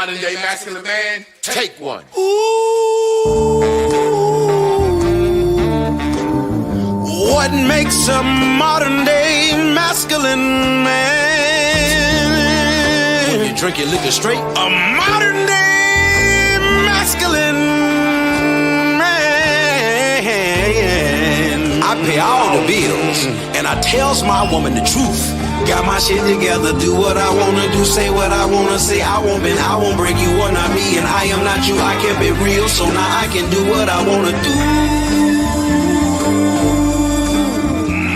modern day masculine man, take one. What makes a modern day masculine man? When you drink your liquor straight, a modern day masculine man. I pay all the bills and I tells my woman the truth. Got my shit together, do what I wanna do, say what I wanna say. I won't bend, I won't break, you are not me and I am not you. I kept it real, so now I can do what I wanna do.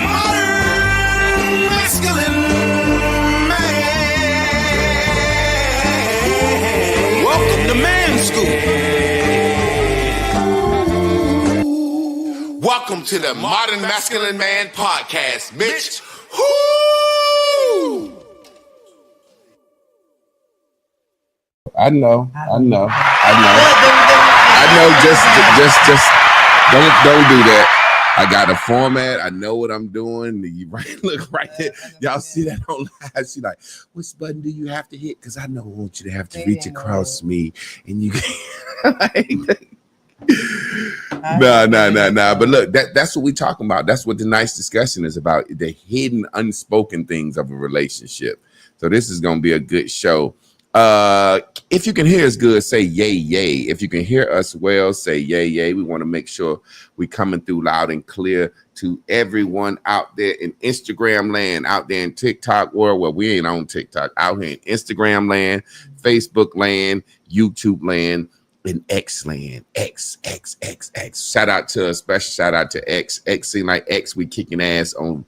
Modern masculine man. Welcome to Man School. Welcome to the Modern Masculine Man Podcast, Mitch. I know. Just don't do that. I got a format. I know what I'm doing. You right, look right there. Y'all see that on live? She like, which button do you have to hit? Because I know I want you to have to reach across me, and you. No. But look, that's what we talking about. That's what the nice discussion is about. The hidden, unspoken things of a relationship. So this is gonna be a good show. If you can hear us good, say yay, yay. If you can hear us well, say yay, yay. We want to make sure we coming through loud and clear to everyone out there in Instagram land, out there in TikTok world. Well, we ain't on TikTok, out here in Instagram land, Facebook land, YouTube land, and X land. X. Shout out to a special shout out to X. X seem like X, we kicking ass on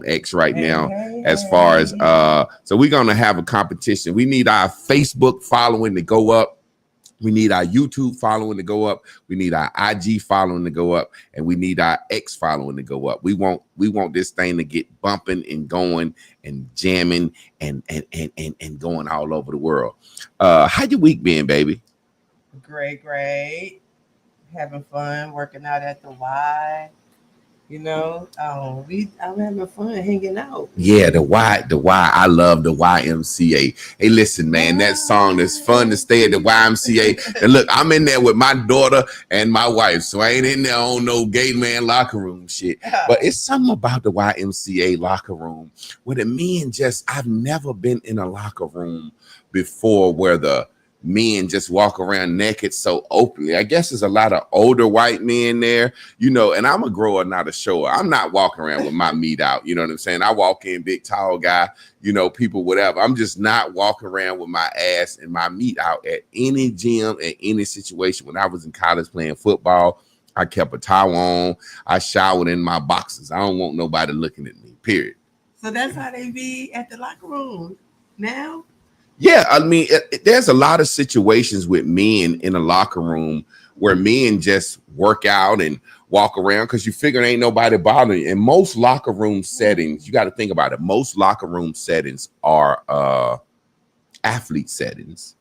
X right now. As far as so we're gonna have a competition. We need our Facebook following to go up. We need our YouTube following to go up. We need our IG following to go up, and we need our X following to go up. We want this thing to get bumping and going and jamming and going all over the world. How your week been, baby? Great. Having fun working out at the Y. You know, I'm having fun hanging out. Yeah, the Y. I love the YMCA. Hey, listen, man, that song is fun to stay at the YMCA. And look, I'm in there with my daughter and my wife, so I ain't in there on no gay man locker room shit. But it's something about the YMCA locker room where the men I've never been in a locker room before where the men just walk around naked so openly. I guess there's a lot of older white men there, you know, and I'm a grower, not a shower. I'm not walking around with my meat out. You know what I'm saying? I walk in big, tall guy, you know, people, whatever. I'm just not walking around with my ass and my meat out at any gym, at any situation. When I was in college playing football, I kept a towel on. I showered in my boxes. I don't want nobody looking at me, period. So that's how they be at the locker room now? Yeah, I mean, there's a lot of situations with men in a locker room where men just work out and walk around because you figure ain't nobody bothering you. In most locker room settings, you got to think about it. Most locker room settings are athlete settings.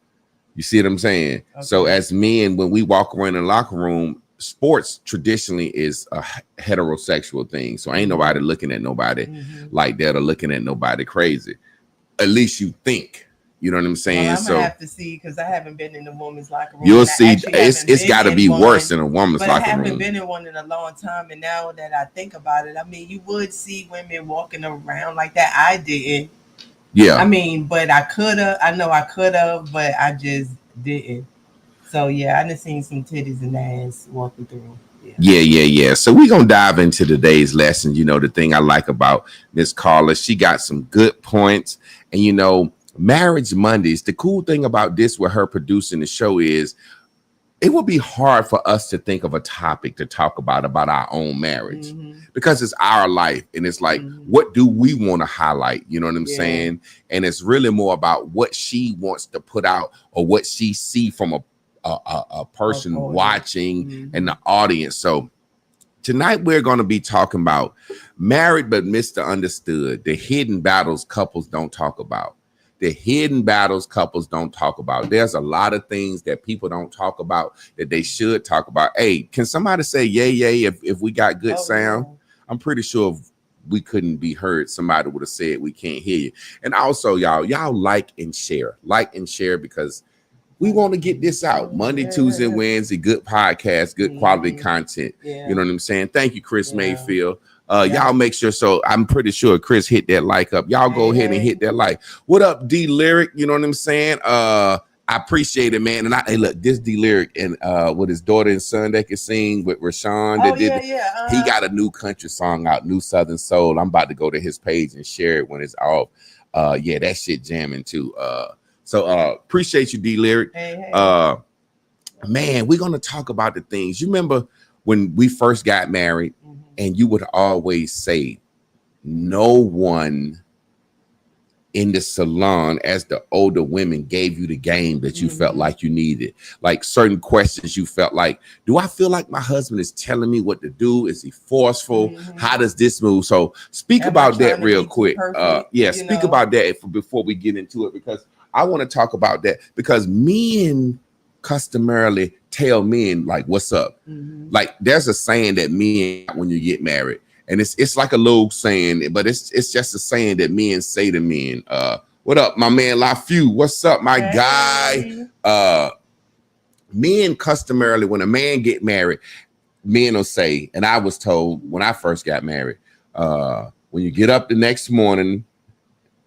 You see what I'm saying? Okay. So as men, when we walk around in the locker room, sports traditionally is a heterosexual thing. So ain't nobody looking at nobody like that or looking at nobody crazy. At least you think. You know what I'm saying? Well, I'm gonna have to see because I haven't been in the woman's locker room. You'll see, it's got to be worse than a woman's locker room. I haven't been in one in a long time, and now that I think about it, I mean, you would see women walking around like that. I didn't. Yeah. I mean, but I could have. I know I could have, but I just didn't. So yeah, I done seen some titties and ass walking through. Yeah. So we're gonna dive into today's lesson. You know, the thing I like about Miss Carla, she got some good points, and you know. Marriage Mondays. The cool thing about this with her producing the show is it would be hard for us to think of a topic to talk about our own marriage because it's our life. And it's like, what do we want to highlight? You know what I'm saying? And it's really more about what she wants to put out or what she see from a person watching and the audience. So tonight we're going to be talking about married but misunderstood, the hidden battles couples don't talk about. The hidden battles couples don't talk about. There's a lot of things that people don't talk about that they should talk about. Hey, can somebody say yay if we got good sound? Yeah. I'm pretty sure if we couldn't be heard, somebody would have said we can't hear you. And also, y'all like and share because We want to get this out Monday, Tuesday, Wednesday. Good podcast, good quality content. You know what I'm saying? Thank you, Chris Mayfield. Y'all make sure. So I'm pretty sure Chris hit that like up. Y'all go ahead and hit that like. What up, D Lyric? You know what I'm saying? I appreciate it, man. And hey, look, this D Lyric and with his daughter and son they can sing with Rashawn. He got a new country song out, New Southern Soul. I'm about to go to his page and share it when it's off. That shit jamming too. So appreciate you, D Lyric. Man, we're gonna talk about the things. You remember when we first got married, and you would always say, no one in the salon, as the older women, gave you the game that you felt like you needed. Like certain questions you felt like, do I feel like my husband is telling me what to do? Is he forceful? How does this move? So speak about that real quick. Speak about that before we get into it, because I want to talk about that, because men customarily tell men like, what's up? Like there's a saying that men, when you get married, and it's like a little saying, but it's just a saying that men say to men. What up, my man LaFew? What's up, my guy? Men customarily, when a man get married, men will say, and I was told when I first got married, when you get up the next morning,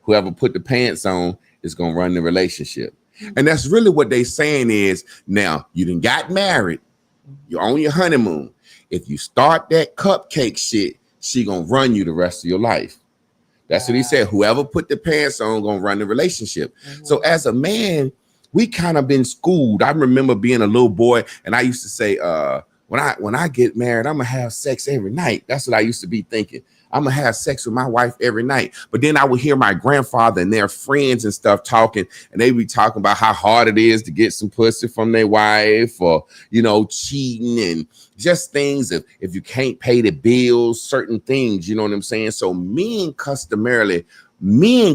whoever put the pants on is gonna run the relationship. And that's really what they saying is, now you done got married, you're on your honeymoon. If you start that cupcake shit, she gonna run you the rest of your life. That's what he said. Whoever put the pants on gonna run the relationship. So as a man, we kind of been schooled. I remember being a little boy, and I used to say, when I get married, I'm gonna have sex every night. That's what I used to be thinking. I'm gonna have sex with my wife every night. But then I would hear my grandfather and their friends and stuff talking, and they be talking about how hard it is to get some pussy from their wife, or cheating and just things if you can't pay the bills, certain things, you know what I'm saying? So men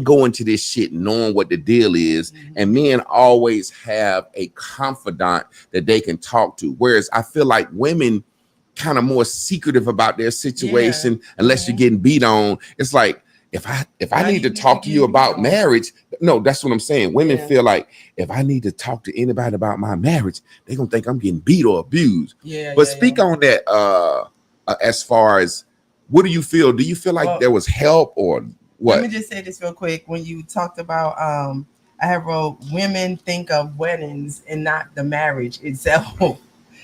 go into this shit knowing what the deal is, and men always have a confidant that they can talk to. Whereas I feel like women kind of more secretive about their situation, unless you're getting beat on. It's like, if I need to talk to you about marriage, no, that's what I'm saying. Women feel like if I need to talk to anybody about my marriage, they're gonna think I'm getting beat or abused. But speak on that as far as, what do you feel? Do you feel like there was help or what? Let me just say this real quick. When you talked about I have wrote, women think of weddings and not the marriage itself.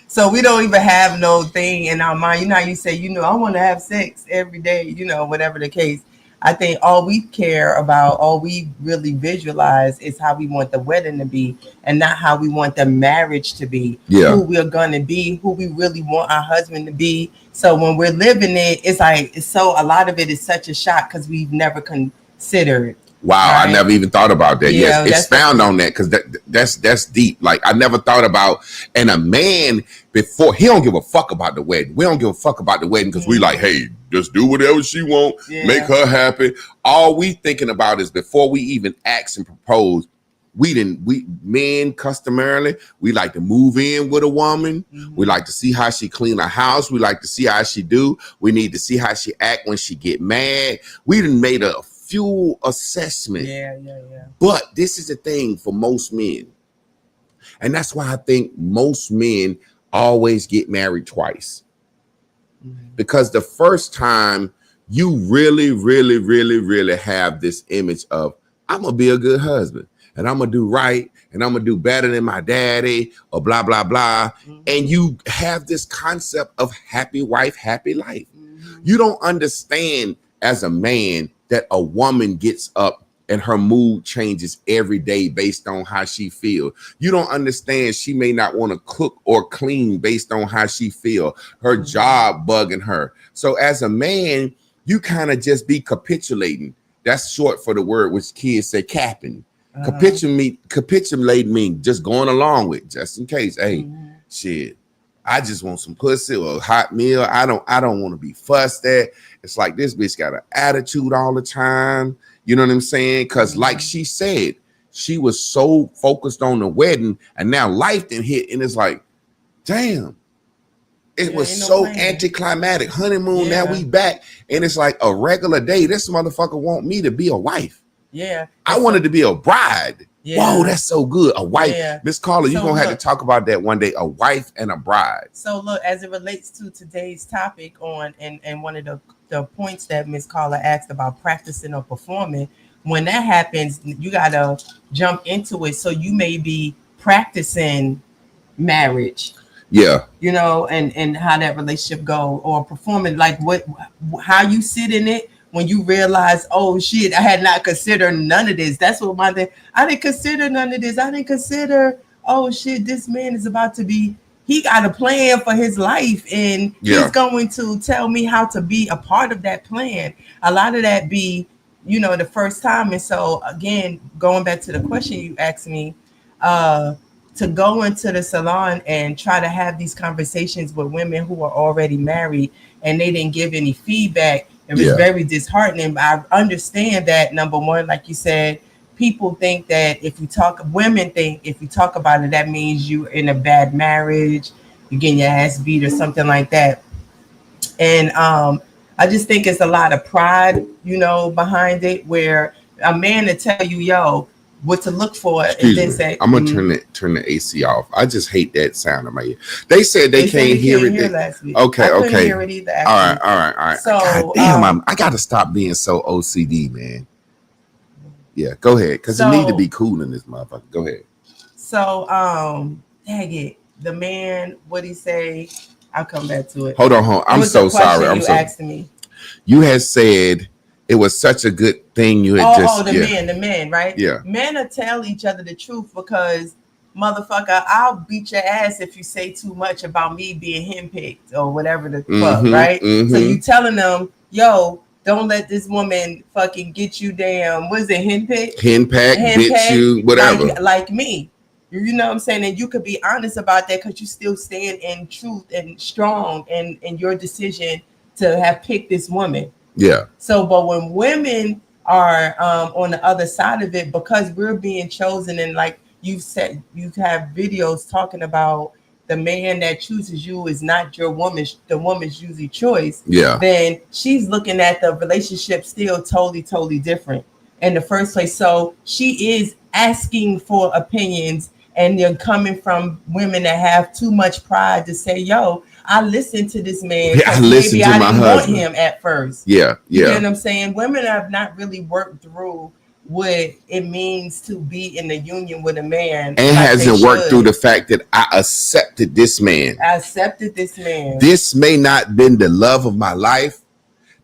So we don't even have no thing in our mind. You know how you say, I want to have sex every day, whatever the case. I think all we care about, all we really visualize is how we want the wedding to be, and not how we want the marriage to be. Who we're going to be, who we really want our husband to be. So when we're living it, it's like, a lot of it is such a shock because we've never considered. Wow, right? I never even thought about that. Yes, expound on that, because that's deep. Like I never thought about, and a man before, he don't give a fuck about the wedding. We don't give a fuck about the wedding because we like, hey, just do whatever she want, make her happy. All we thinking about is before we even ask and propose, we men customarily, we like to move in with a woman. We like to see how she clean her house. We like to see how she do. We need to see how she act when she get mad. We done made a full assessment. But this is the thing for most men, and that's why I think most men always get married twice, because the first time you really have this image of, I'm gonna be a good husband, and I'm gonna do right, and I'm gonna do better than my daddy, or blah blah blah. And you have this concept of happy wife, happy life. You don't understand as a man that a woman gets up and her mood changes every day based on how she feels. You don't understand she may not want to cook or clean based on how she feels. Her job bugging her. So as a man, you kind of just be capitulating. That's short for the word which kids say capping. Capitulate mean just going along with, just in case. Hey, shit, I just want some pussy or a hot meal. I don't want to be fussed at. It's like, this bitch got an attitude all the time. You know what I'm saying? Because like she said, she was so focused on the wedding, and now life didn't hit, and it's like, damn, it was so anticlimactic. Honeymoon, now we back, and it's like a regular day. This motherfucker want me to be a wife. I wanted to be a bride. Whoa, that's so good. A wife, Yeah. Miss Carla, you're So gonna have to look- talk about that one day. A wife and a bride. So look, as it relates to today's topic on and one of the points that Miss Carla asked about practicing or performing, when that happens, you gotta jump into it. So you may be practicing marriage, Yeah, you know, and how that relationship go, or performing like what how you sit in it when you realize, oh shit, I had not considered none of this. That's what my thing. I didn't consider none of this. I didn't consider, oh shit, this man is about to be, he got a plan for his life and Yeah. he's going to tell me how to be a part of that plan. A lot of that be, you know, the first time. And so again, going back to the question you asked me, to go into the salon and try to have these conversations with women who are already married and they didn't give any feedback, it was Yeah. very disheartening. I understand that, number one, like you said, people think that women think if you talk about it, that means you're in a bad marriage, you're getting your ass beat or something like that. And I just think it's a lot of pride, you know, behind it, where a man to tell you, yo, what to look for, excuse and then me. say, I'm gonna turn the AC off. I just hate that sound in my ear. They said they can't hear it. Last week. Okay, I couldn't okay. hear it either. All Actually. right. So, God damn, I gotta stop being so OCD, man. Yeah, go ahead, because it need to be cool in this motherfucker. Go ahead. So, dang it, the man, what he say? I'll come back to it. Hold on. I'm so sorry. I'm you so. asked me. You had said it was such a good thing you had the men, right? Yeah. Men will tell each other the truth because, motherfucker, I'll beat your ass if you say too much about me being henpicked or whatever the fuck, right? So you telling them, yo, don't let this woman fucking get you damn, what is it, henpicked? Henpecked, bitch you, whatever. Like me. You know what I'm saying? And you could be honest about that because you still stand in truth and strong in your decision to have picked this woman. Yeah. So, but when women are on the other side of it, because we're being chosen, and like you said, you have videos talking about the man that chooses you is not your woman, the woman's usually choice. Yeah. Then she's looking at the relationship still totally different in the first place. So she is asking for opinions, and they're coming from women that have too much pride to say, yo, I listened to this man. I listened to my husband. Want him at first. Yeah. You know what I'm saying? Women have not really worked through what it means to be in the union with a man. And hasn't worked through the fact that I accepted this man. This may not been the love of my life.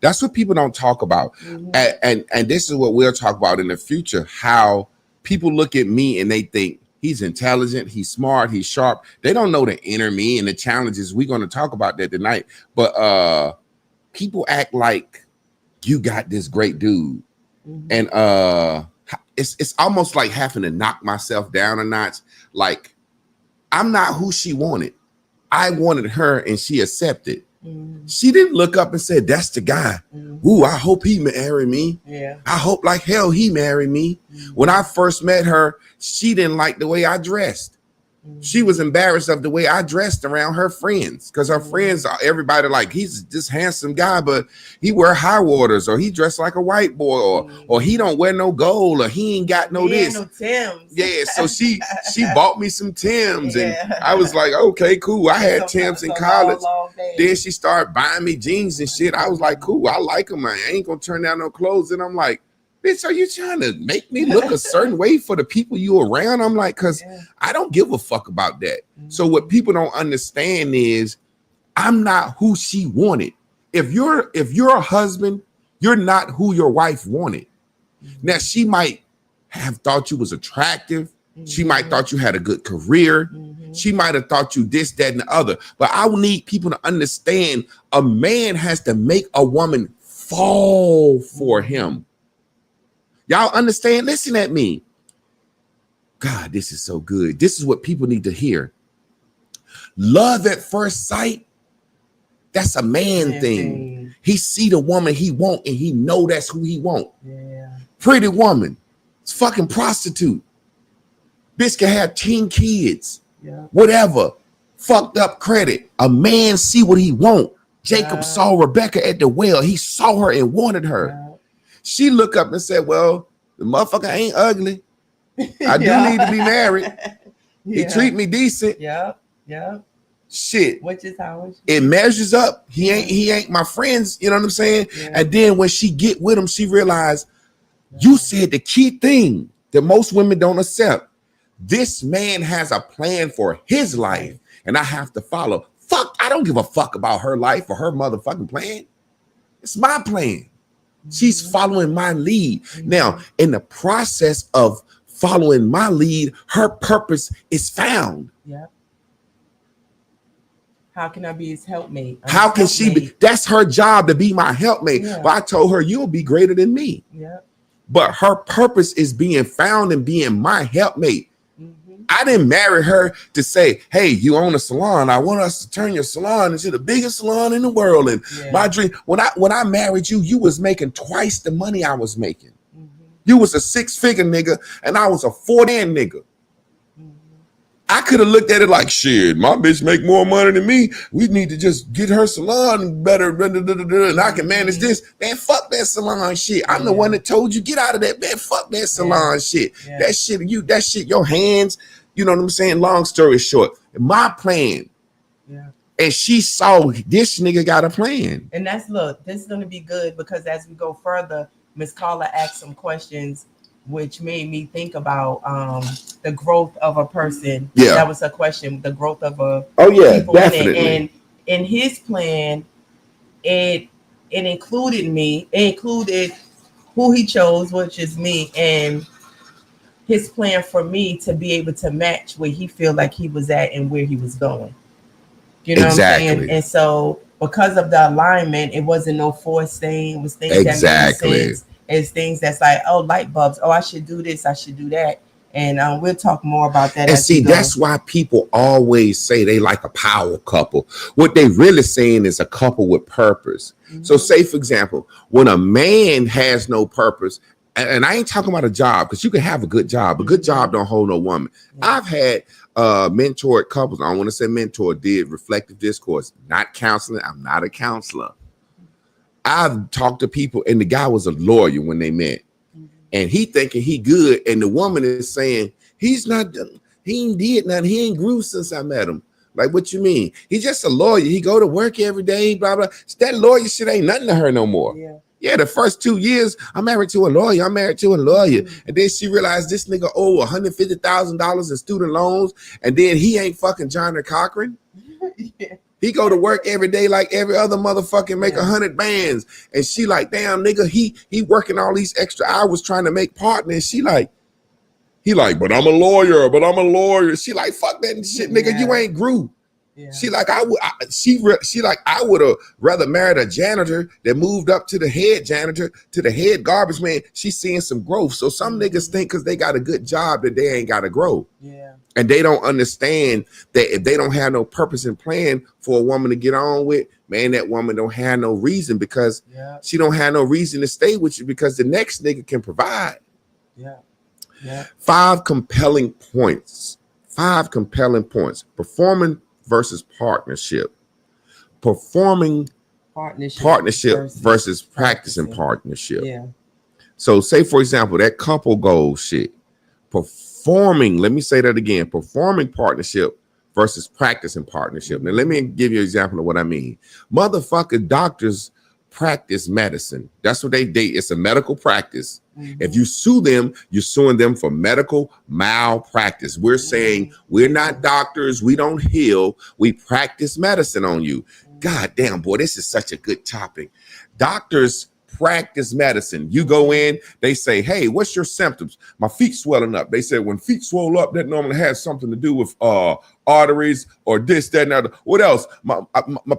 That's what people don't talk about. And this is what we'll talk about in the future, how people look at me and they think he's intelligent, he's smart, he's sharp. They don't know the inner me and the challenges. We're going to talk about that tonight. But people act like you got this great dude. And it's almost like having to knock myself down a notch. Like, I'm not who she wanted. I wanted her and she accepted. She didn't look up and say, that's the guy. Ooh, I hope he marry me. Yeah. I hope like hell he marry me. When I first met her, she didn't like the way I dressed. She was embarrassed of the way I dressed around her friends, because her friends, everybody like, he's this handsome guy, but he wear high waters, or he dressed like a white boy, or he don't wear no gold, or he ain't got no this. No Timbs. Yeah, so she bought me some Timbs, and I was like, okay, cool. I had Timbs in college. Then she started buying me jeans and shit. I was like, cool, I like them. I ain't gonna turn down no clothes. And I'm like, bitch, are you trying to make me look a certain way for the people you around? I'm like, because I don't give a fuck about that. So what people don't understand is I'm not who she wanted. If you're a husband, you're not who your wife wanted. Now, she might have thought you was attractive. She might thought you had a good career. She might have thought you this, that, and the other. But I need people to understand a man has to make a woman fall for him. Y'all understand? Listen at me. God, this is so good. This is what people need to hear. Love at first sight, that's a man thing. He see the woman he want and he know that's who he want. Yeah. Pretty woman. It's fucking prostitute. Bitch can have 10 kids. Yeah. Whatever. Fucked up credit. A man see what he want. Jacob saw Rebecca at the well. He saw her and wanted her. She looked up and said, well, the motherfucker ain't ugly. I do need to be married. He treat me decent. Yeah. Shit. Which is how it measures up. He ain't my friends. You know what I'm saying? Yeah. And then when she get with him, she realized you said the key thing that most women don't accept. This man has a plan for his life, and I have to follow. Fuck, I don't give a fuck about her life or her motherfucking plan. It's my plan. She's following my lead. Now, in the process of following my lead, her purpose is found. Yeah. How can I be his helpmate? How can she be? That's her job, to be my helpmate. Yeah. But I told her, you'll be greater than me. Yeah. But her purpose is being found and being my helpmate. I didn't marry her to say, hey, you own a salon. I want us to turn your salon into the biggest salon in the world. And my dream, when I married you, you was making twice the money I was making. You was a 6-figure nigga, and I was a 4-man nigga. I could have looked at it like, shit, my bitch make more money than me. We need to just get her salon better, and I can manage this. Man, fuck that salon shit. I'm the one that told you, get out of that, man. Fuck that salon shit. That shit, your hands, you know what I'm saying? Long story short, my plan. Yeah. And she saw this nigga got a plan. And this is going to be good, because as we go further, Miss Carla asked some questions which made me think about the growth of a person. Yeah, that was a question. The growth of a definitely. And in his plan, it included me. It included who he chose, which is me, and his plan for me to be able to match where he feel like he was at and where he was going. You know what I'm saying? And so because of the alignment, it wasn't no forced thing. It was things that made sense. It's things that's like, oh, light bulbs. Oh, I should do this. I should do that. And we'll talk more about that. And see, that's why people always say they like a power couple. What they really saying is a couple with purpose. So say, for example, when a man has no purpose, and I ain't talking about a job, because you can have a good job. A good job don't hold no woman. I've had mentored couples. I don't want to say mentor, did reflective discourse, not counseling. I'm not a counselor. I've talked to people, and the guy was a lawyer when they met, and he thinking he good, and the woman is saying he's not. He ain't did nothing. He ain't grew since I met him. Like, what you mean? He's just a lawyer. He go to work every day. Blah blah. That lawyer shit ain't nothing to her no more. Yeah, the first 2 years, I'm married to a lawyer. And then she realized this nigga owe $150,000 in student loans, and then he ain't fucking John Cochran. He go to work every day like every other motherfucking make 100 bands. And she like, damn, nigga, he working all these extra hours trying to make partner. And he like, but I'm a lawyer. She like, fuck that shit, nigga. You ain't grew. Yeah. She like, I would have rather married a janitor that moved up to the head janitor, to the head garbage man. She's seeing some growth. So some niggas think because they got a good job that they ain't got to grow. Yeah. And they don't understand that if they don't have no purpose and plan for a woman to get on with, man, that woman don't have no reason, because she don't have no reason to stay with you, because the next nigga can provide. Yeah. 5 compelling points. Performing versus partnership. Performing partnership versus practicing partnership. Yeah. So say, for example, that couple goal shit. Performing, let me say that again, performing partnership versus practicing partnership. Now, let me give you an example of what I mean. Motherfucker doctors practice medicine. That's what they date. It's a medical practice. If you sue them, you're suing them for medical malpractice. We're saying we're not doctors. We don't heal. We practice medicine on you. God damn, boy, this is such a good topic. Doctors practice medicine. You go in, they say, hey, what's your symptoms? My feet swelling up. They said when feet swell up, that normally has something to do with arteries or this, that, and other. What else? My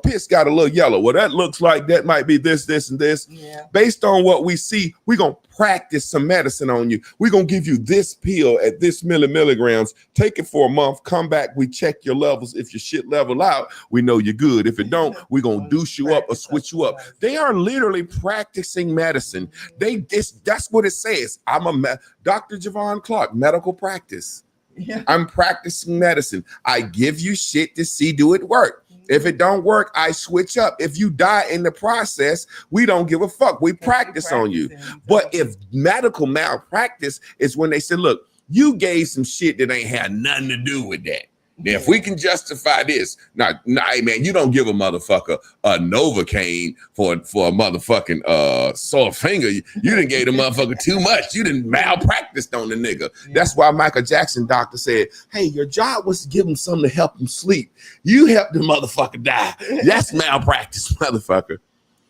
piss got a little yellow. Well, that looks like that might be this, and this. Yeah. Based on what we see, we're going to practice some medicine on you. We're going to give you this pill at this milligrams. Take it for a month. Come back. We check your levels. If your shit level out, we know you're good. If it don't, we're going to douche you up or switch you up. They are literally practicing medicine. That's what it says. I'm Dr. Javon Clrk, medical practice. Yeah. I'm practicing medicine. I give you shit to see do it work. If it don't work, I switch up. If you die in the process, we don't give a fuck. We practice on you. But if medical malpractice is when they say, look, You gave some shit that ain't had nothing to do with that. Now, if we can justify this, hey man, you don't give a motherfucker a Novocaine for a motherfucking sore finger. You didn't gave the motherfucker too much. You didn't malpracticed on the nigga. Yeah. That's why Michael Jackson doctor said, hey, your job was to give him something to help him sleep. You helped the motherfucker die. That's malpractice, motherfucker.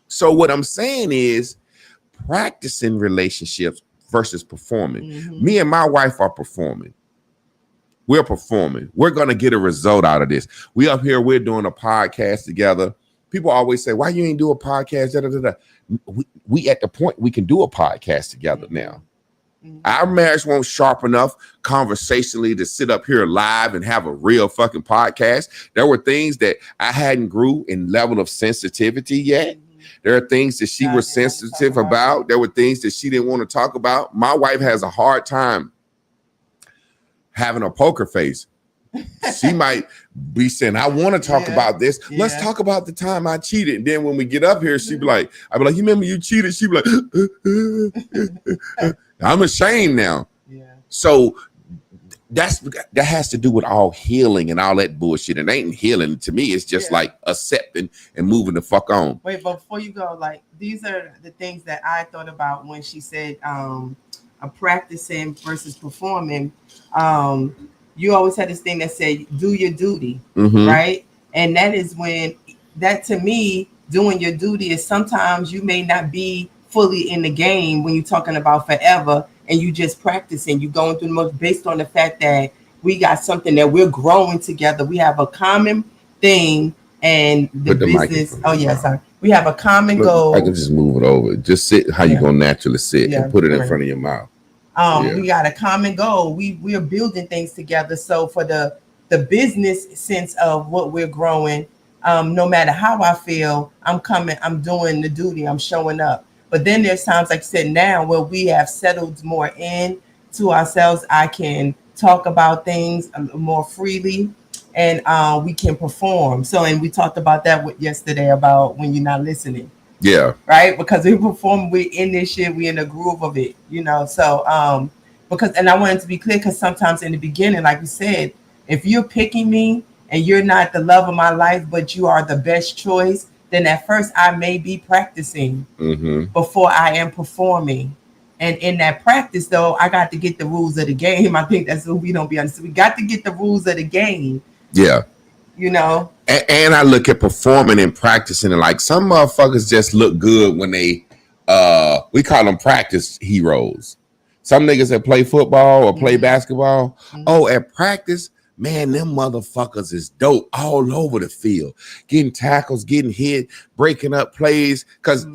So what I'm saying is practicing relationships versus performing. Mm-hmm. Me and my wife are performing. We're performing. We're going to get a result out of this. We up here, we're doing a podcast together. People always say, why you ain't do a podcast? Da, da, da, da. We at the point we can do a podcast together now. Mm-hmm. Our marriage won't sharp enough conversationally to sit up here live and have a real fucking podcast. There were things that I hadn't grew in level of sensitivity yet. Mm-hmm. There are things that she was sensitive about. There were things that she didn't want to talk about. My wife has a hard time having a poker face. She might be saying, I want to talk about this. Let's talk about the time I cheated. And then when we get up here, she'd be like, I'd be like, you remember you cheated? She'd be like, I'm ashamed now. Yeah. So that has to do with all healing and all that bullshit. It ain't healing to me. It's just like accepting and moving the fuck on. Wait, but before you go, like these are the things that I thought about when she said practicing versus performing. You always had this thing that said, do your duty, right? And that is when, that to me, doing your duty is sometimes you may not be fully in the game when you're talking about forever and you just practicing, you going through the most based on the fact that we got something that we're growing together. We have a common thing and the business. Oh, yeah, sorry. We have a common goal. I can just move it over. Just sit how you're going to naturally sit and put it in front of your mouth. We got a common goal. We are building things together. So for the business sense of what we're growing, no matter how I feel, I'm doing the duty, I'm showing up. But then there's times, like I said, now where we have settled more in to ourselves, I can talk about things more freely and we can perform. So, and we talked about that yesterday about when you're not listening. Yeah. Right. Because we perform, we in this shit, we in the groove of it, you know. So and I wanted to be clear because sometimes in the beginning, like you said, if you're picking me and you're not the love of my life, but you are the best choice, then at first I may be practicing before I am performing. And in that practice, though, I got to get the rules of the game. I think that's what we don't be understood. We got to get the rules of the game. Yeah. You know, and I look at performing and practicing, and like some motherfuckers just look good when they we call them practice heroes. Some niggas that play football or play basketball. Oh, at practice, man, them motherfuckers is dope all over the field, getting tackles, getting hit, breaking up plays, because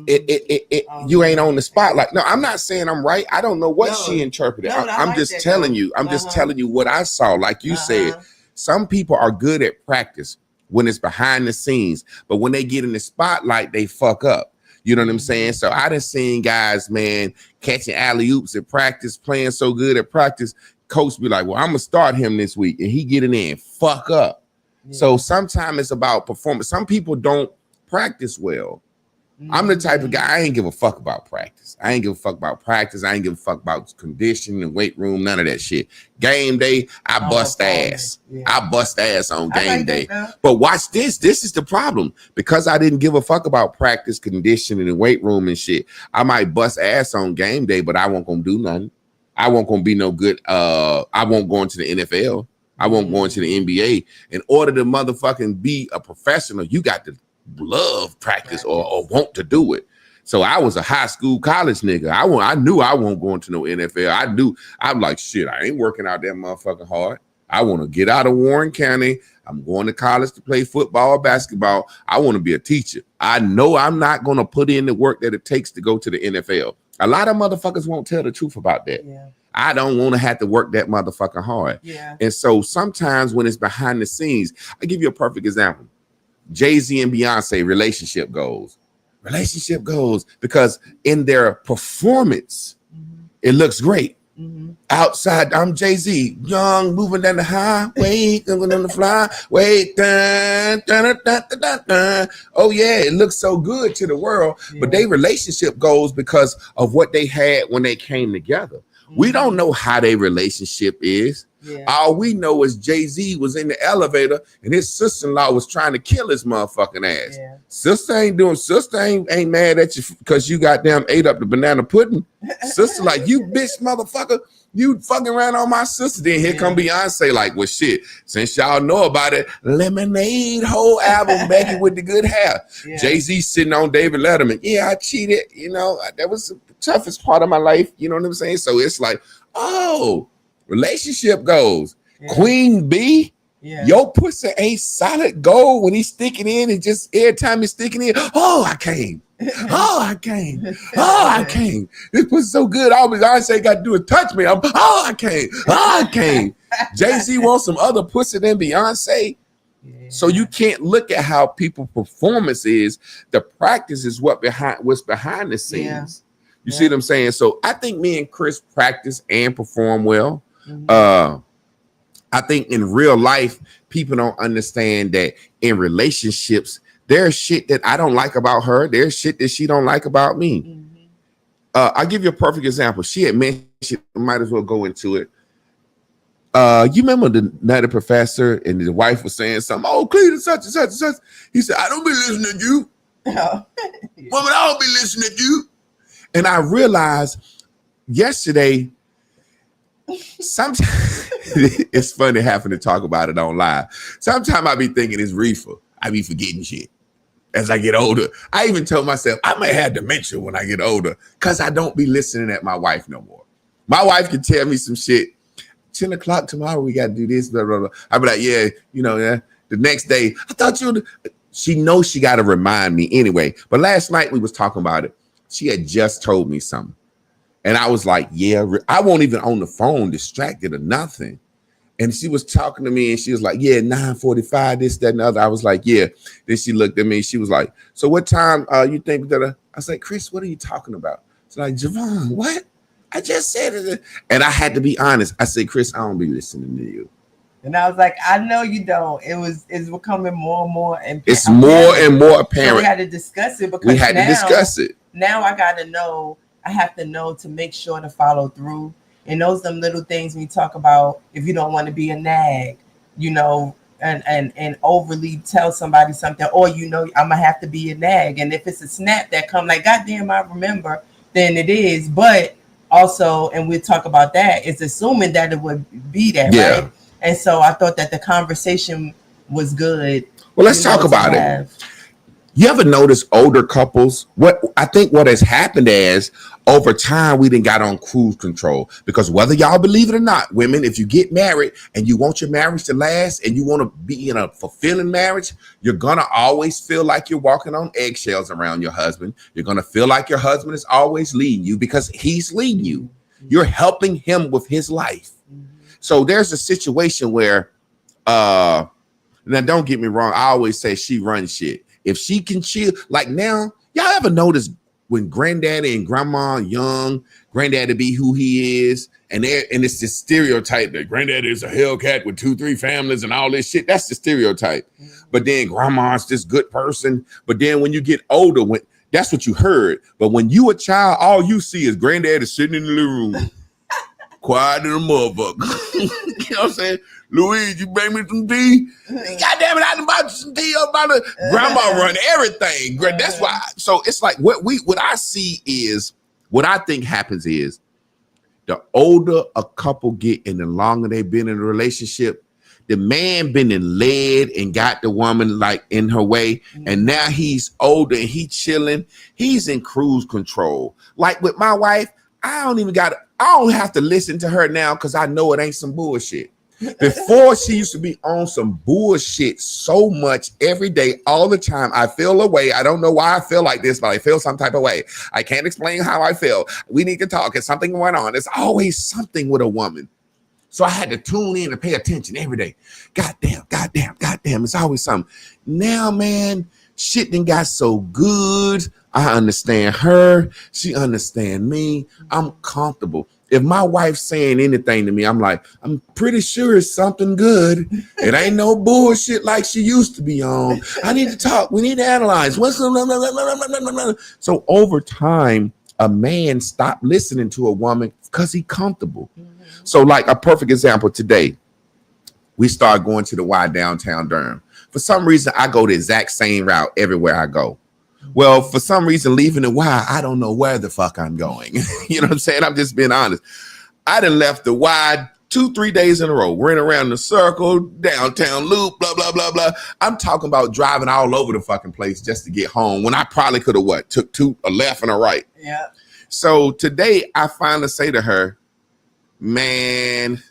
you ain't on the spotlight. No, I'm not saying I'm right. I don't know what she interpreted. I'm just telling you. I'm just telling you what I saw. Like you said. Some people are good at practice when it's behind the scenes, but when they get in the spotlight, they fuck up. You know what I'm saying? So I done seen guys, man, catching alley-oops at practice, playing so good at practice. Coach be like, well, I'm going to start him this week. And he get in there and fuck up. Yeah. So sometimes it's about performance. Some people don't practice well. I'm the type of guy, I ain't give a fuck about practice. I ain't give a fuck about practice. I ain't give a fuck about conditioning and weight room, none of that shit. Game day, I bust ass. Yeah. I bust ass on game day. But watch this. This is the problem. Because I didn't give a fuck about practice, conditioning, and weight room and shit, I might bust ass on game day, but I won't gonna do nothing. I won't gonna be no good. I won't go into the NFL. I won't go into the NBA. In order to motherfucking be a professional, you got to love practice or want to do it. So I was a high school, college nigga. I knew I won't go into no NFL. I'm like, shit, I ain't working out that motherfucking hard. I want to get out of Warren County. I'm going to college to play football or basketball. I want to be a teacher. I know I'm not going to put in the work that it takes to go to the NFL. A lot of motherfuckers won't tell the truth about that. Yeah. I don't want to have to work that motherfucking hard. Yeah. And so sometimes when it's behind the scenes, I'll give you a perfect example. Jay-Z and Beyonce relationship goals because in their performance, it looks great. Outside, I'm Jay-Z, young, moving down the highway, going on the flyway. Dun, dun, dun, dun, dun, dun. Oh yeah, it looks so good to the world, but they relationship goals because of what they had when they came together. We don't know how their relationship is. Yeah. All we know is Jay-Z was in the elevator and his sister-in-law was trying to kill his motherfucking ass. Yeah. Sister ain't mad at you because you goddamn ate up the banana pudding. Sister like, you bitch motherfucker, you fucking around on my sister. Then here come Beyonce like, well shit, since y'all know about it, Lemonade whole album, Becky with the good hair. Yeah. Jay-Z sitting on David Letterman. Yeah, I cheated. You know, that was the toughest part of my life. You know what I'm saying? So it's like, oh, relationship goals. Yeah. Queen B, your pussy ain't solid gold when he's sticking in, and just every time he's sticking in, oh, I came. Oh, I came. Oh, I came. This was so good. All Beyonce got to do is touch me. I came. Oh, I came. Jay-Z wants some other pussy than Beyonce. Yeah. So you can't look at how people's performance is. The practice is what's behind the scenes. Yeah. You see what I'm saying? So I think me and Chris practice and perform well. Mm-hmm. I think in real life, people don't understand that in relationships, there's shit that I don't like about her. There's shit that she don't like about me. Mm-hmm. I'll give you a perfect example. She had mentioned, might as well go into it. You remember the Nutty Professor and the wife was saying something, oh, Clrk, such and such and such. He said, I don't be listening to you. Woman, I don't be listening to you. And I realized yesterday, sometimes it's funny having to talk about it on live. Sometimes I be thinking it's reefer. I be forgetting shit as I get older. I even told myself I might have dementia when I get older because I don't be listening at my wife no more. My wife can tell me some shit. 10 o'clock tomorrow, we got to do this, blah, blah, blah. I be like, yeah, you know, yeah. The next day, I thought you would. She knows she got to remind me anyway. But last night we was talking about it. She had just told me something. And I was like, yeah, I won't even on the phone distracted or nothing. And she was talking to me and she was like, yeah, 9:45, this, that, and the other. I was like, yeah. Then she looked at me. She was like, so what time you think that? I was like, Chris, what are you talking about? She's like, Javon, what? I just said it. And I had to be honest. I said, Chris, I don't be listening to you. And I was like, I know you don't. It's becoming more and more. It's more and more apparent. So we had to discuss it because we had to discuss it. Now I got to know. I have to know to make sure to follow through. And those them little things we talk about. If you don't want to be a nag, you know, and overly tell somebody something, or you know, I'm gonna have to be a nag. And if it's a snap that come like, goddamn, I remember, then it is. But also, and we'll talk about that, it's assuming that it would be that, right? And so I thought that the conversation was good. Well, let's talk about it. You ever notice older couples? What I think what has happened is over time we done got on cruise control, because whether y'all believe it or not, women, if you get married and you want your marriage to last and you want to be in a fulfilling marriage, you're gonna always feel like you're walking on eggshells around your husband. You're gonna feel like your husband is always leading you because he's leading you. You're helping him with his life. So there's a situation where, now don't get me wrong, I always say she runs shit. If she can chill, like now, y'all ever notice when granddaddy and grandma young, granddaddy be who he is, and it's this stereotype that granddaddy is a Hellcat with 2-3 families and all this shit. That's the stereotype. But then grandma's this good person. But then when you get older, that's what you heard. But when you a child, all you see is granddaddy sitting in the living room, quiet as a motherfucker. You know what I'm saying? Louise, you bring me some tea? God damn it, I done bought you some tea up by the grandma run everything. That's why. So it's like what I see is, what I think happens is the older a couple get and the longer they've been in a relationship, the man been in led and got the woman like in her way. And now he's older and he chilling. He's in cruise control. Like with my wife, I don't have to listen to her now because I know it ain't some bullshit. Before, she used to be on some bullshit so much every day, all the time. I feel a way. I don't know why I feel like this, but I feel some type of way. I can't explain how I feel. We need to talk. It's something going on. There's always something with a woman. So I had to tune in and pay attention every day. Goddamn. It's always something. Now, man, shit done got so good. I understand her. She understand me. I'm comfortable. If my wife's saying anything to me, I'm like, I'm pretty sure it's something good. It ain't no bullshit like she used to be on. I need to talk. We need to analyze. So over time, a man stop listening to a woman because he comfortable. So like a perfect example today, we start going to the Y downtown Durham. For some reason, I go the exact same route everywhere I go. Well, for some reason, leaving the Y, I don't know where the fuck I'm going. You know what I'm saying? I'm just being honest. I done left the Y 2-3 days in a row, ran around the circle, downtown loop, blah, blah, blah, blah. I'm talking about driving all over the fucking place just to get home when I probably could have took a left and a right. Yeah. So today I finally say to her, man,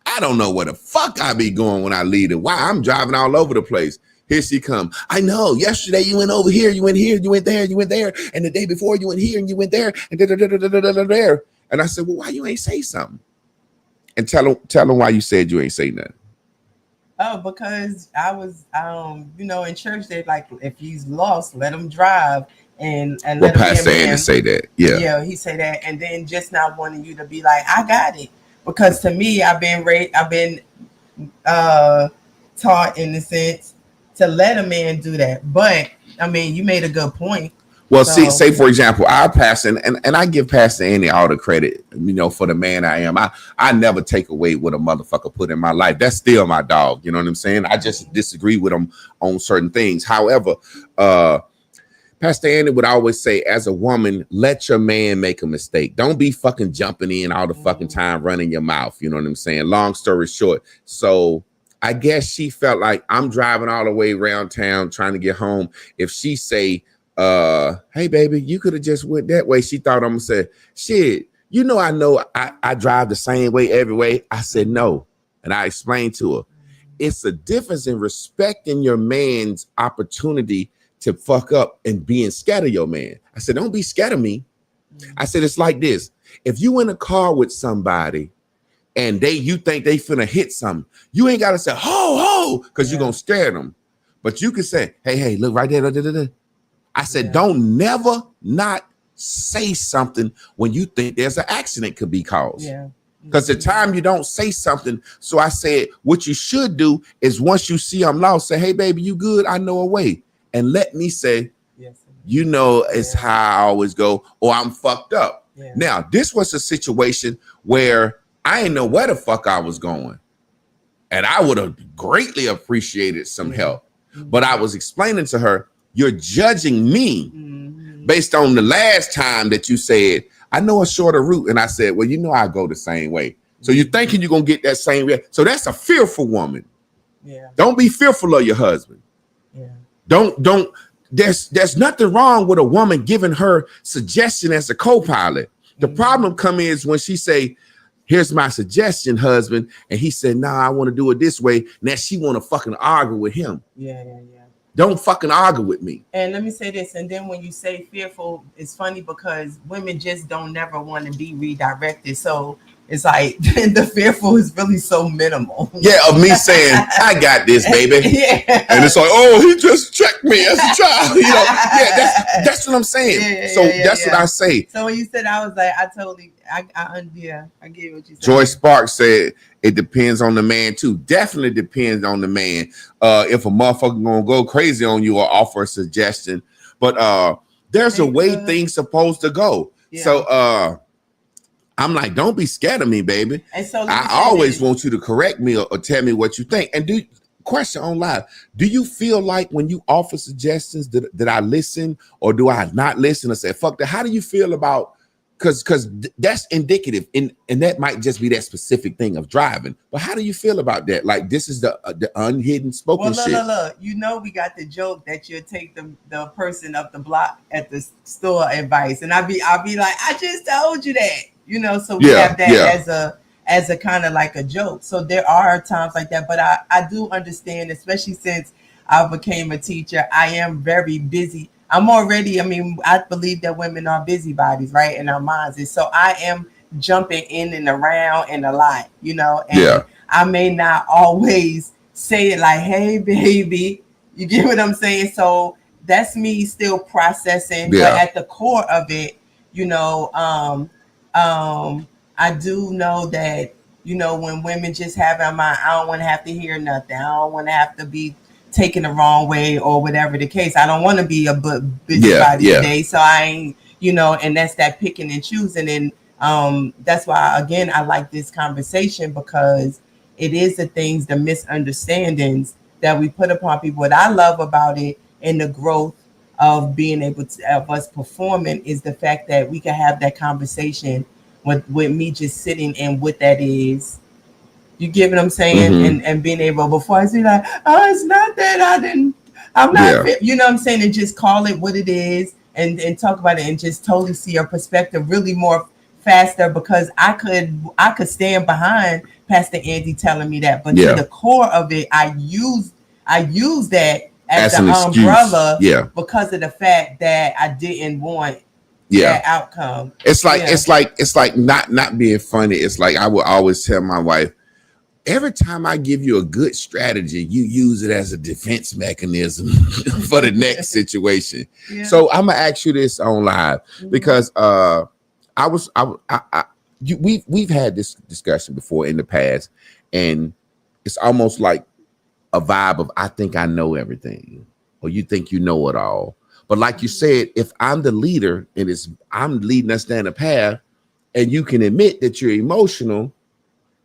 I don't know where the fuck I be going when I leave it. Why? I'm driving all over the place. Here she come. I know. Yesterday you went over here, you went here, you went there, you went there, and the day before you went here and you went there, and there. And I said, well, why you ain't say something? And tell them why you said you ain't say nothing. Oh, because I was, in church they like, if he's lost, let him drive. And well, Pastor Andy say that. Yeah, he say that, and then just not wanting you to be like, I got it. Because to me, I've been taught in the sense to let a man do that. But I mean, you made a good point. Well, say for example, our pastor, and I give Pastor Andy all the credit, for the man I am. I never take away what a motherfucker put in my life. That's still my dog. You know what I'm saying? I just disagree with him on certain things. However, Pastor Andy would always say, as a woman, let your man make a mistake. Don't be fucking jumping in all the fucking time, running your mouth. You know what I'm saying? Long story short. So I guess she felt like I'm driving all the way around town trying to get home. If she say, hey, baby, you could have just went that way. She thought I'm going to say, shit, I know I drive the same way every way. I said, no. And I explained to her, it's a difference in respecting your man's opportunity to fuck up and being scared of your man. I said, don't be scared of me. I said, it's like this. If you in a car with somebody and you think they finna hit something, you ain't got to say, ho, ho, because you're going to scare them. But you can say, hey, look right there. Da, da, da. I said, don't never not say something when you think there's an accident could be caused. Yeah. Because the time you don't say something. So I said, what you should do is once you see I'm lost, say, hey, baby, you good? I know a way. And let me say, yes, it's how I always go, or I'm fucked up. Yeah. Now, this was a situation where I didn't know where the fuck I was going. And I would have greatly appreciated some help. But I was explaining to her, you're judging me based on the last time that you said, I know a shorter route. And I said, well, I go the same way. So you're thinking you're going to get that same way. So that's a fearful woman. Yeah. Don't be fearful of your husband. Yeah. Don't there's nothing wrong with a woman giving her suggestion as a co-pilot. The problem come is when she say, here's my suggestion, husband, and he said, nah, I want to do it this way. Now she want to fucking argue with him. Yeah. Don't fucking argue with me. And let me say this, and then when you say fearful, it's funny because women just don't never want to be redirected. So it's like the fearful is really so minimal. Yeah, of me saying, I got this, baby. Yeah. And it's like, oh, he just checked me as a child. That's what I'm saying. That's what I say. So when you said, I was like, I get what you said. Joy Sparks said, it depends on the man too. Definitely depends on the man. If a motherfucker gonna go crazy on you or offer a suggestion. But there's a way things supposed to go. Yeah. So I'm like, don't be scared of me, baby. And so I always want you to correct me or tell me what you think. And question on live, do you feel like when you offer suggestions that I listen or do I not listen or say, fuck that? How do you feel about, because that's indicative and that might just be that specific thing of driving. But how do you feel about that? Like this is the unhidden spoken shit. Look. We got the joke that you'll take the person up the block at the store advice. And I'll be like, I just told you that. So we have that as a kind of like a joke. So there are times like that, but I do understand, especially since I became a teacher, I am very busy. I believe that women are busybodies, right, in our minds. And so I am jumping in and around and a lot, and I may not always say it like, hey, baby, you get what I'm saying? So that's me still processing. But at the core of it, I do know that, when women just have in mind, I don't want to have to hear nothing. I don't want to have to be taken the wrong way or whatever the case. I don't want to be a busybody today. So I ain't, and that's that picking and choosing. And that's why, again, I like this conversation, because it is the things, the misunderstandings that we put upon people. What I love about it and the growth of being able to, of us performing, is the fact that we can have that conversation with me just sitting in what that is. You get what I'm saying? Mm-hmm. And being able, before I say like, oh, it's not that I'm not fit, you know what I'm saying? And just call it what it is, and talk about it, and just totally see your perspective really more faster, because I could stand behind Pastor Andy telling me that. But to the core of it, I use that as the umbrella, because of the fact that I didn't want that outcome. It's like not being funny. It's like I would always tell my wife, every time I give you a good strategy, you use it as a defense mechanism for the next situation. Yeah. So I'm gonna ask you this on live, because we've had this discussion before in the past, and it's almost like a vibe of, I think I know everything, or you think you know it all. But like you said, if I'm the leader and I'm leading us down the path, and you can admit that you're emotional.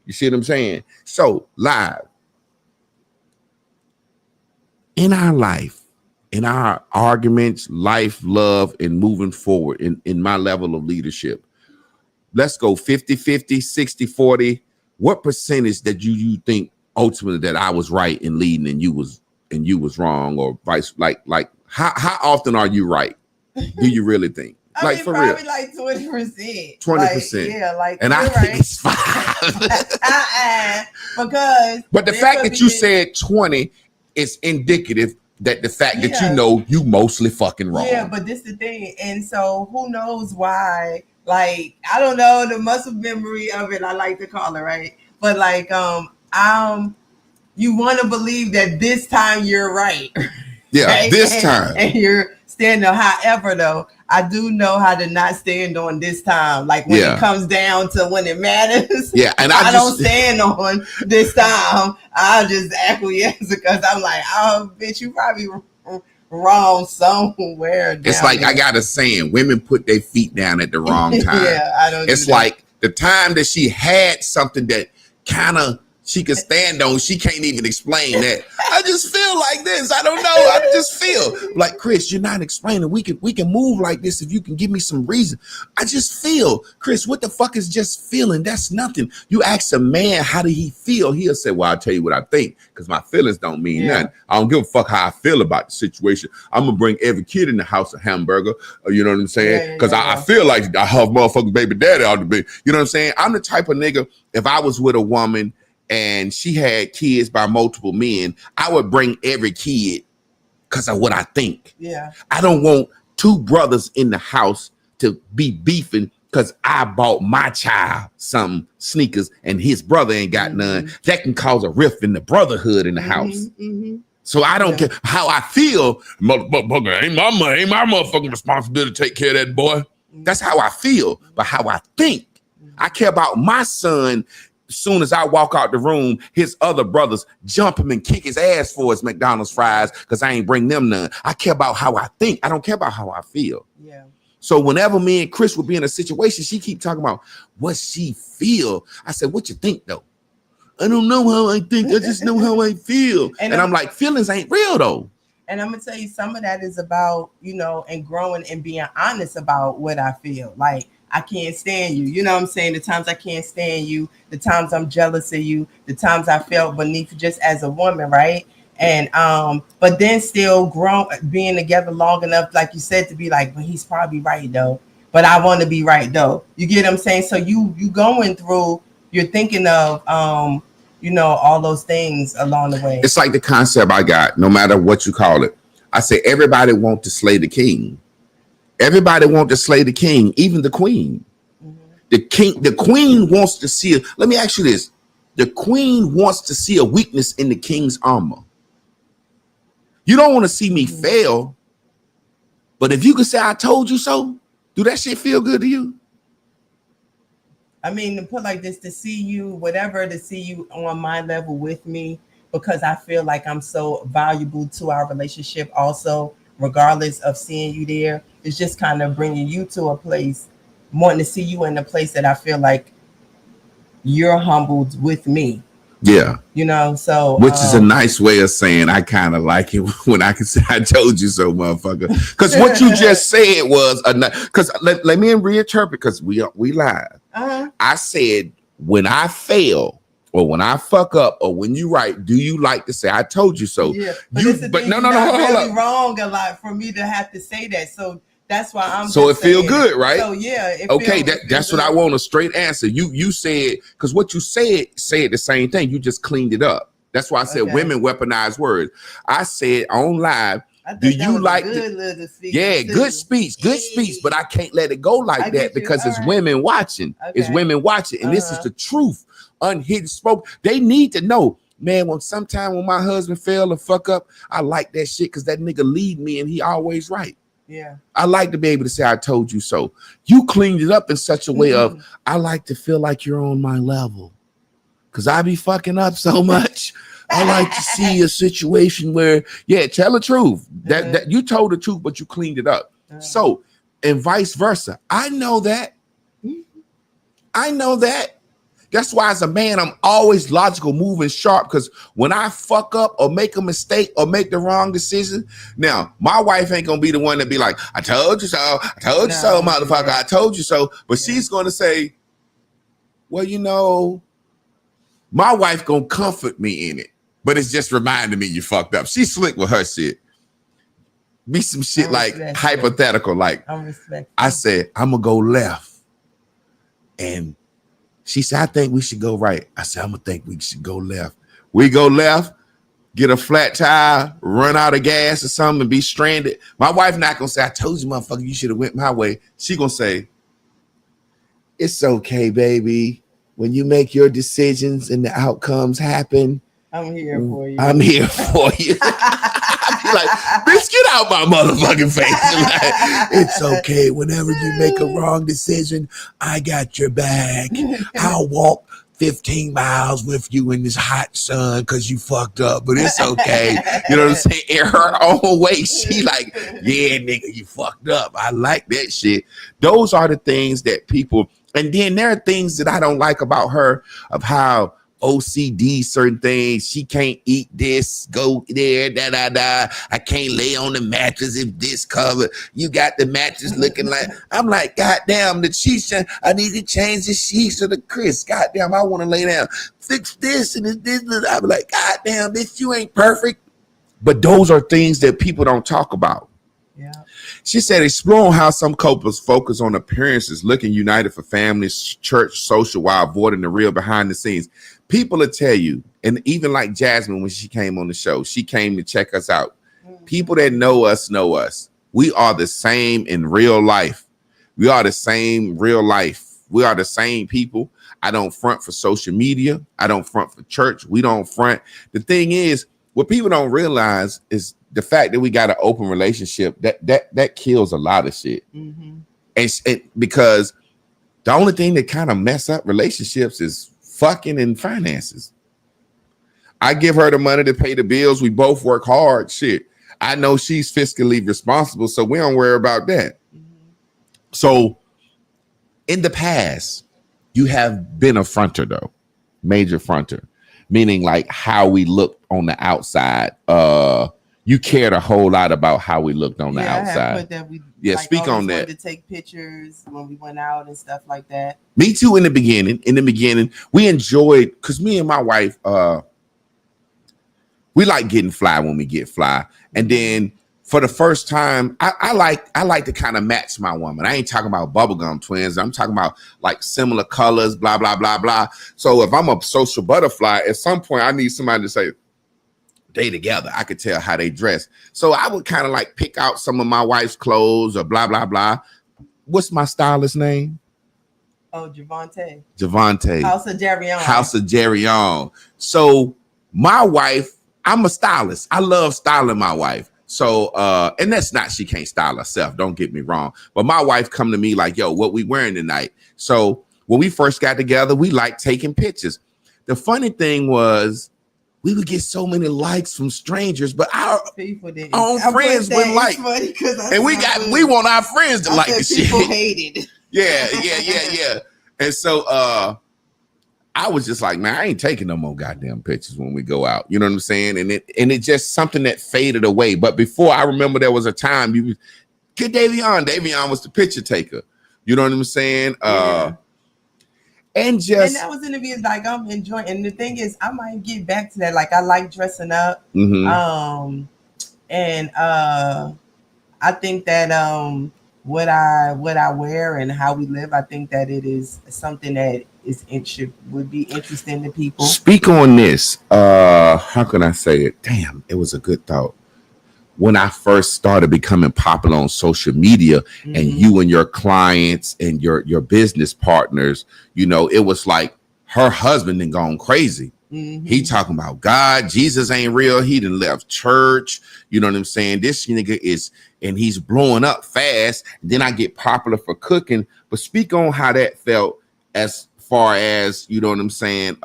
You see what I'm saying? So live, in our life, in our arguments, life, love, and moving forward in my level of leadership, let's go 50-50, 60-40. What percentage that you think ultimately that I was right in leading and you was wrong, or vice, like how often are you right? Do you really think? I mean, for probably real, like 20%. 20%. Yeah, like, and I think it's 5. Because, but the fact that you said 20 is indicative that the fact that you mostly fucking wrong. Yeah, but this is the thing, and so who knows why? Like, I don't know, the muscle memory of it, I like to call it, right? But like, you want to believe that this time you're right. Yeah, right? This time, and you're standing. However, though, I do know how to not stand on this time. Like when it comes down to when it matters. Yeah, and I don't stand on this time. I just acquiesce, because I'm like, oh, bitch, you probably wrong somewhere. It's like, I got a saying: women put their feet down at the wrong time. Yeah, I don't. It's like the time that she had something that kind of she could stand on, she can't even explain that. I just feel like this. I don't know. I just feel like, Chris, you're not explaining. We can move like this if you can give me some reason. I just feel, Chris, what the fuck is just feeling? That's nothing. You ask a man, how did he feel? He'll say, well, I'll tell you what I think, because my feelings don't mean nothing. I don't give a fuck how I feel about the situation. I'm gonna bring every kid in the house a hamburger. You know what I'm saying? Because I feel like I have motherfucking baby daddy out the bed. You know what I'm saying? I'm the type of nigga, if I was with a woman and she had kids by multiple men, I would bring every kid because of what I think. Yeah. I don't want two brothers in the house to be beefing because I bought my child some sneakers and his brother ain't got none. That can cause a rift in the brotherhood in the house. So I don't care how I feel. Motherfucker, ain't my motherfucking responsibility to take care of that boy. That's how I feel. But how I think, I care about my son. As soon as I walk out the room, his other brothers jump him and kick his ass for his McDonald's fries because I ain't bring them none. I care about how I think. I don't care about how I feel. Yeah. So whenever me and Chris would be in a situation, she keep talking about what she feel. I said, what you think though? I don't know how I think. I just know how I feel. And I'm like, feelings ain't real though. And I'm going to tell you, some of that is about, and growing and being honest about what I feel. Like, I can't stand you. You know what I'm saying? The times I can't stand you, the times I'm jealous of you, the times I felt beneath you just as a woman, right? And but then still being together long enough, like you said, to be like, but he's probably right though. But I want to be right though. You get what I'm saying? So you going through, you're thinking of all those things along the way. It's like the concept I got, no matter what you call it. I say everybody wants to slay the king. Everybody wants to slay the king, even the queen. The queen wants to see it. Let me ask you this. The queen wants to see a weakness in the king's armor. You don't want to see me fail, but if you can say, I told you so, do that shit feel good to you? I mean, to put like this, to see you on my level with me, because I feel like I'm so valuable to our relationship also, regardless of seeing you there. it's just kind of bringing you to a place, wanting to see you in a place that I feel like you're humbled with me. Yeah. You know, so which is a nice way of saying I kind of like it when I can say I told you so, motherfucker. Because what you just said was because let me reinterpret because we live. I said when I fail or when I fuck up or when you right, do you like to say I told you so? Yeah, but no, hold up. Wrong a lot for me to have to say that. So that's why I'm. So it feel good, right? So yeah. Okay, that's what I want, a straight answer. You said, because what you said the same thing. You just cleaned it up. That's why I said women weaponize words. I said on live. Do you like good speech, but I can't let it go like that because it's women watching. It's women watching, and this is the truth, unhidden spoke. They need to know, man. When my husband fail or fuck up, I like that shit because that nigga lead me and he always right. Yeah, I like to be able to say I told you so. You cleaned it up in such a way of I like to feel like you're on my level because I be fucking up so much. I like to see a situation where, tell the truth. That you told the truth, but you cleaned it up. So, and vice versa. I know that. That's why as a man, I'm always logical, moving sharp. Because when I fuck up or make a mistake or make the wrong decision, now my wife ain't gonna be the one to be like, I told you so, motherfucker, I told you so. But she's gonna say, well, you know, my wife gonna comfort me in it. But it's just reminding me you fucked up. She's slick with her shit. Be some shit like hypothetical, like I said, I'm gonna go left. And she said, I think we should go right. I said, I'm gonna think we should go left. We go left, get a flat tire, run out of gas or something, and be stranded. My wife not gonna say, I told you, motherfucker, you should have went my way. She gonna say, it's okay, baby. When you make your decisions and the outcomes happen, I'm here for you. I'm here for you. I be like, bitch, get out my motherfucking face. Like, it's okay. Whenever you make a wrong decision, I got your back. I'll walk 15 miles with you in this hot sun because you fucked up, but it's okay. You know what I'm saying? In her own way, she like, yeah, nigga, you fucked up. I like that shit. Those are the things that people, and then there are things that I don't like about her, of how OCD certain things. She can't eat this, go there, I can't lay on the mattress if this covered. You got the mattress looking like, I'm like, goddamn, the sheets, I need to change the sheets of the Chris. Goddamn, I want to lay down. Fix this and this. I'm like, goddamn, bitch, you ain't perfect. But those are things that people don't talk about. Yeah. She said, exploring how some couples focus on appearances, looking united for families, church, social, while avoiding the real behind the scenes. People will tell you, and even like Jasmine, when she came on the show, she came to check us out. People that know us know us. We are the same in real life. We are the same real life. We are the same people. I don't front for social media. I don't front for church. We don't front. The thing is, what people don't realize is the fact that we got an open relationship that kills a lot of shit. And because the only thing that kind of mess up relationships is fucking and finances. I give her the money to pay the bills. We both work hard. Shit. I know she's fiscally responsible, so we don't worry about that. So in the past, you have been a fronter though, major fronter, meaning like how we look on the outside. You cared a whole lot about how we looked on the outside. I put that like, speak on that. To take pictures when we went out and stuff like that. Me too. In the beginning, we enjoyed, because me and my wife, we like getting fly when we get fly, and then for the first time, I like to kind of match my woman. I ain't talking about bubblegum twins. I'm talking about like similar colors, blah blah blah blah. So if I'm a social butterfly, at some point I need somebody to say, they together. I could tell how they dress. So I would kind of like pick out some of my wife's clothes or blah, blah, blah. What's my stylist name? Oh, Javante. House of Jerry. So my wife, I'm a stylist. I love styling my wife. So, and that's not, she can't style herself. Don't get me wrong. But my wife come to me like, yo, what we wearing tonight? So when we first got together, we liked taking pictures. The funny thing was, we would get so many likes from strangers, but our People didn't. own friends wouldn't like. And we want our friends to like the shit. People hated. Yeah. And so I was just like, man, I ain't taking no more goddamn pictures when we go out. You know what I'm saying? And it just something that faded away. But before, I remember there was a time you get Davion. Davion was the picture taker. You know what I'm saying? Yeah. And that was interviews like I'm enjoying. And the thing is, I might get back to that. Like I like dressing up. Mm-hmm. And I think that what I wear and how we live, I think that it is something that would be interesting to people. Speak on this. How can I say it? Damn, it was a good thought. When I first started becoming popular on social media, and you and your clients and your business partners, you know, it was like her husband and gone crazy. He talking about God, Jesus ain't real. He done left church. You know what I'm saying? This nigga and he's blowing up fast. Then I get popular for cooking. But speak on how that felt as far as, you know what I'm saying,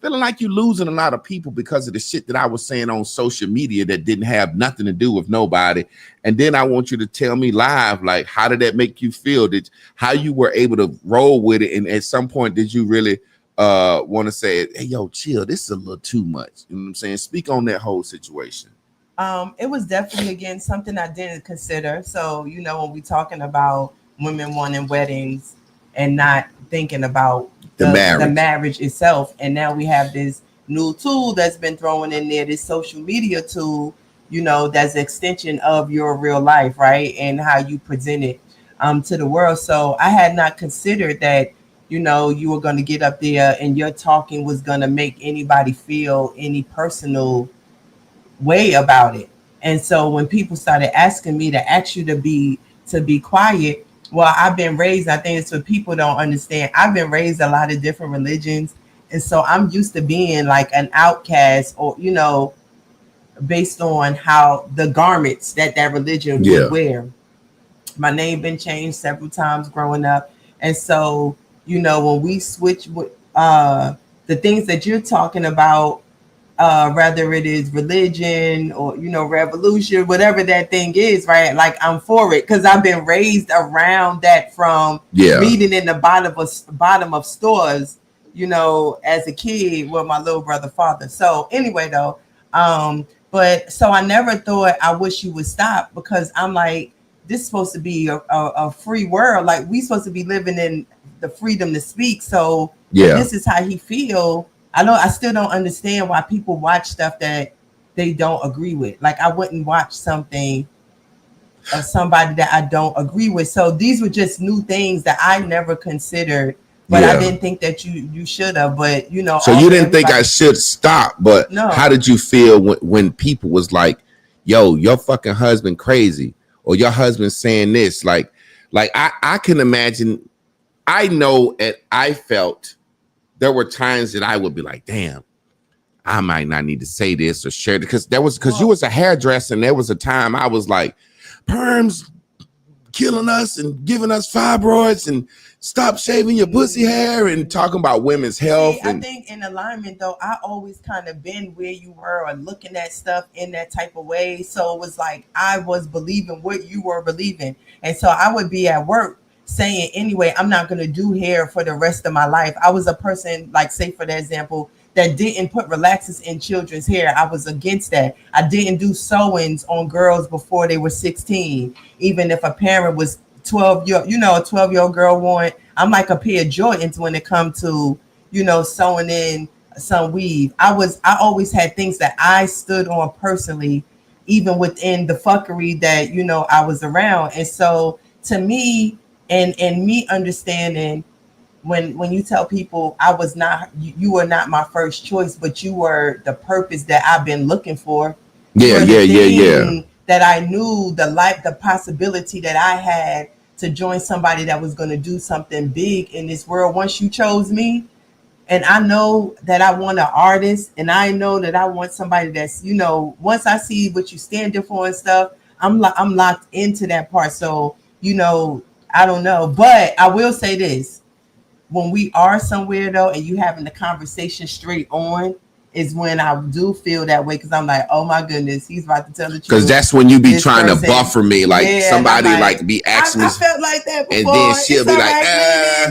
feeling like you losing a lot of people because of the shit that I was saying on social media that didn't have nothing to do with nobody. And then I want you to tell me live, like, how did that make you feel? How you were able to roll with it? And at some point, did you really want to say, hey, yo, chill, this is a little too much? You know what I'm saying? Speak on that whole situation. It was definitely, again, something I didn't consider. So, you know, when we talking about women wanting weddings and not thinking about the marriage itself. And now we have this new tool that's been thrown in there, this social media tool, you know, that's an extension of your real life, right? And how you present it to the world. So I had not considered that, you know, you were going to get up there and your talking was going to make anybody feel any personal way about it. And so when people started asking me to ask you to be quiet, well, I've been raised, I think it's what people don't understand. I've been raised a lot of different religions. And so I'm used to being like an outcast, or, you know, based on how the garments that religion would wear. My name been changed several times growing up. And so, you know, when we switch with the things that you're talking about, whether it is religion or, you know, revolution, whatever that thing is, right? Like, I'm for it because I've been raised around that from reading in the bottom of stores, you know, as a kid with my little brother father. So anyway, though, but so I never thought I wish you would stop, because I'm like, this is supposed to be a free world. Like, we supposed to be living in the freedom to speak. So this is how he feel. I still don't understand why people watch stuff that they don't agree with. Like, I wouldn't watch something of somebody that I don't agree with. So these were just new things that I never considered, but I didn't think that you should have. But, you know, so you didn't think I should stop, but no. How did you feel when people was like, yo, your fucking husband crazy, or your husband saying this? Like I can imagine. I know, and I felt there were times that I would be like, damn, I might not need to say this or share it, because you was a hairdresser, and there was a time I was like, perms killing us and giving us fibroids, and stop shaving your pussy hair, and talking about women's health. I think in alignment, though, I always kind of been where you were, or looking at stuff in that type of way. So it was like I was believing what you were believing. And so I would be at work saying, anyway, I'm not going to do hair for the rest of my life. I was a person, like, say for the example, that didn't put relaxers in children's hair. I was against that. I didn't do sew-ins on girls before they were 16. Even if a parent was 12, a 12-year-old girl I'm like a pair of Jordans when it comes to, you know, sewing in some weave. I always had things that I stood on personally, even within the fuckery that, you know, I was around. And so to me, and me understanding, when you tell people you were not my first choice, but you were the purpose that I've been looking for. Yeah. That I knew the possibility that I had to join somebody that was going to do something big in this world once you chose me. And I know that I want an artist, and I know that I want somebody that's, you know, once I see what you standing for and stuff, I'm locked into that part. So, you know, I don't know, but I will say this. When we are somewhere, though, and you having the conversation straight on, is when I do feel that way because I'm like, oh my goodness, he's about to tell the truth. Because that's when you be This trying person, to buffer me, like somebody like be asking me, I felt like that before, and then she'll it's be all like,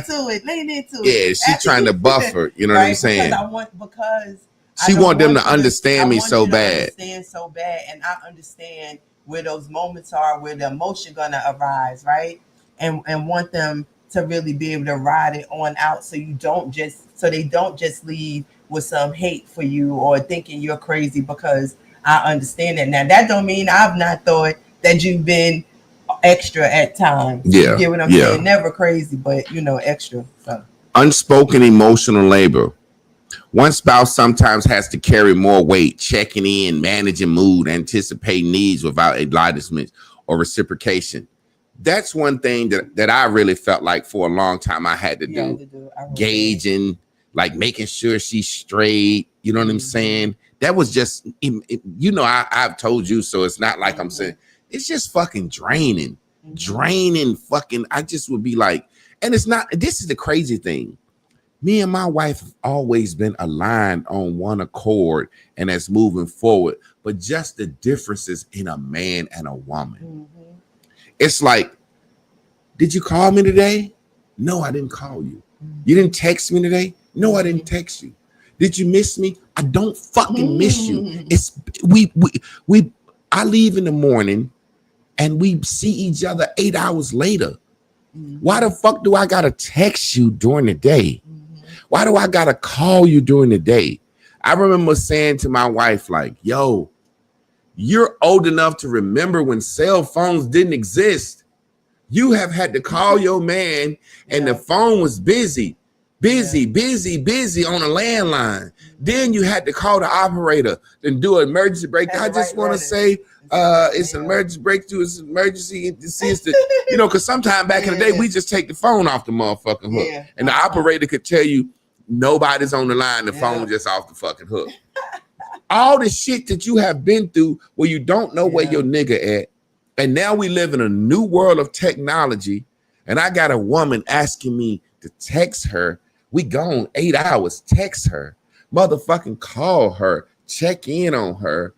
right, lean into it. Yeah, she's trying to buffer. You know what I'm saying? Because she want them to understand me so bad. And I understand where those moments are, where the emotion gonna arise, right? And want them to really be able to ride it on out, so they don't just leave with some hate for you or thinking you're crazy, because I understand that. Now that don't mean I've not thought that you've been extra at times. Yeah, you get what I'm saying? Never crazy, but extra. So. Unspoken emotional labor. One spouse sometimes has to carry more weight, checking in, managing mood, anticipating needs without acknowledgement or reciprocation. That's one thing that I really felt like for a long time I had to do. Gauging, like making sure she's straight. You know what I'm saying? That was just, I've told you, so it's not like I'm saying, it's just fucking draining. Draining fucking, I just would be like, and it's not, this is the crazy thing. Me and my wife have always been aligned on one accord, and that's moving forward. But just the differences in a man and a woman. It's like, did you call me today? No, I didn't call you. You didn't text me today? No, I didn't text you. Did you miss me? I don't fucking miss you. It's I leave in the morning and we see each other 8 hours later. Why the fuck do I gotta text you during the day? Why do I gotta call you during the day? I remember saying to my wife, like, yo, you're old enough to remember when cell phones didn't exist. You have had to call your man and the phone was busy on a landline. Then you had to call the operator and do an emergency break. I just want to say it's an emergency breakthrough. It's an emergency. Because sometime back in the day, we just take the phone off the motherfucking hook. And the operator could tell you nobody's on the line. The phone just off the fucking hook. All the shit that you have been through where you don't know where your nigga at. And now we live in a new world of technology. And I got a woman asking me to text her. We gone 8 hours, text her, motherfucking call her, check in on her,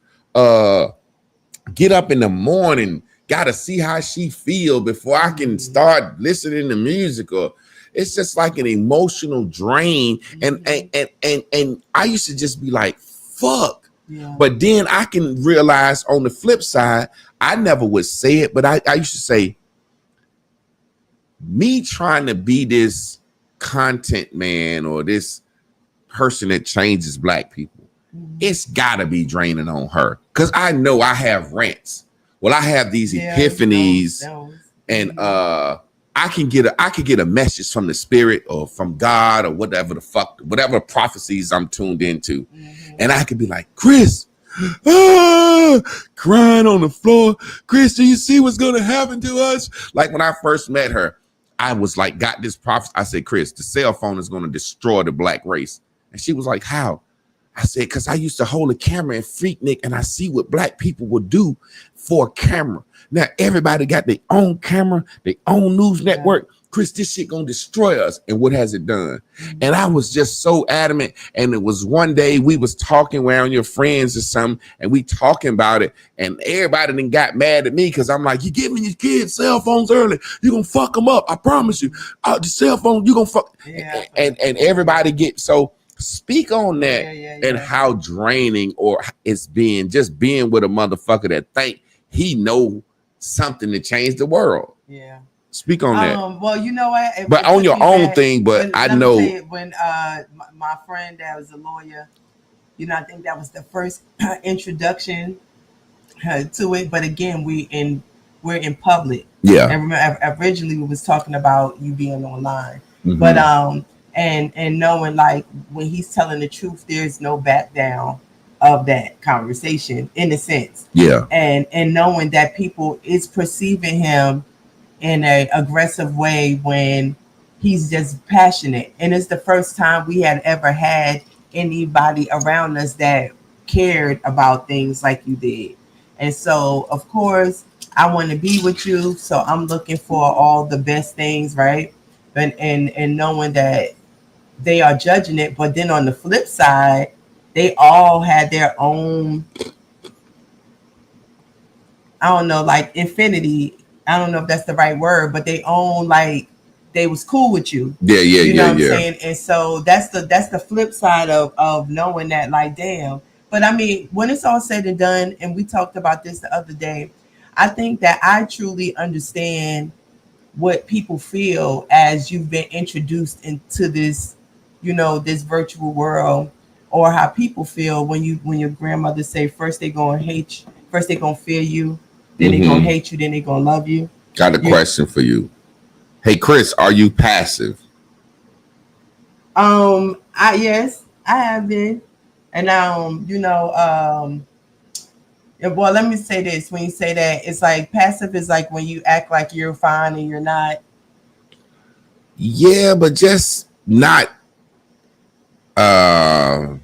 get up in the morning, gotta see how she feel before I can start listening to music. Or it's just like an emotional drain. And I used to just be like, fuck. But then I can realize on the flip side, I never would say it, but I used to say, me trying to be this content man or this person that changes black people, it's gotta be draining on her. Cause I know I have rants. Well, I have these epiphanies, and I can get a message from the spirit or from God or whatever prophecies I'm tuned into. And I could be like, Chris, crying on the floor. Chris, do you see what's gonna happen to us? Like when I first met her, I was like, got this prophecy. I said, Chris, the cell phone is gonna destroy the black race. And she was like, how? I said, because I used to hold a camera in Freaknik and I see what black people will do for a camera. Now everybody got their own camera, their own news network. Chris, this shit gonna destroy us. And what has it done? And I was just so adamant. And it was one day we was talking around your friends or something, and we talking about it, and everybody then got mad at me because I'm like, you giving your kids cell phones early, you gonna fuck them up. I promise you. The cell phone, you gonna fuck. And everybody get so. Speak on that and how draining or it's being just being with a motherfucker that think he know something to change the world. Speak on that. Well, you know what? But on your own thing, but I know when my friend that was a lawyer, I think that was the first introduction to it. But again, we're in public. Yeah. And remember, originally we was talking about you being online, but and knowing like when he's telling the truth, there's no back down of that conversation in a sense. Yeah. And knowing that people is perceiving him in an aggressive way when he's just passionate. And it's the first time we had ever had anybody around us that cared about things like you did. And so, of course, I want to be with you. So I'm looking for all the best things, right? And knowing that they are judging it. But then on the flip side, they all had their own, I don't know, like infinity. I don't know if that's the right word, but they own like they was cool with you. Yeah, yeah, You yeah, know what I'm yeah. saying? And so that's the flip side of knowing that, like, damn. But I mean, when it's all said and done, and we talked about this the other day, I think that I truly understand what people feel as you've been introduced into this, this virtual world, or how people feel when your grandmother say first they gonna hate you, first they gonna fear you, then they gonna hate you, then they gonna love you. Got a You, question for you. Hey, Chris, are you passive? I yes, I have been, and well, let me say this: when you say that, it's like passive is like when you act like you're fine and you're not, Yeah, but just not. Uh,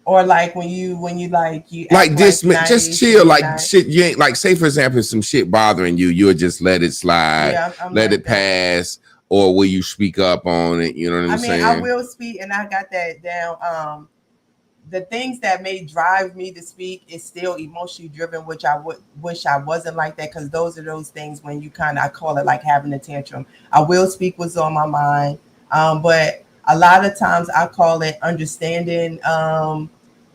or like when you like you like act this, like man. Just nice and chill. you're Like not. shit. You ain't like. Say for example, some shit bothering you. You'll just let it slide, Yeah, I'm let like it that. pass, or will you speak up on it? You know what I'm I mean, I saying? will speak, and I got that down. The things that may drive me to speak is still emotionally driven, which I would wish I wasn't like that, because those are those things when you kind of, I call it like having a tantrum. I will speak what's on my mind, but a lot of times I call it understanding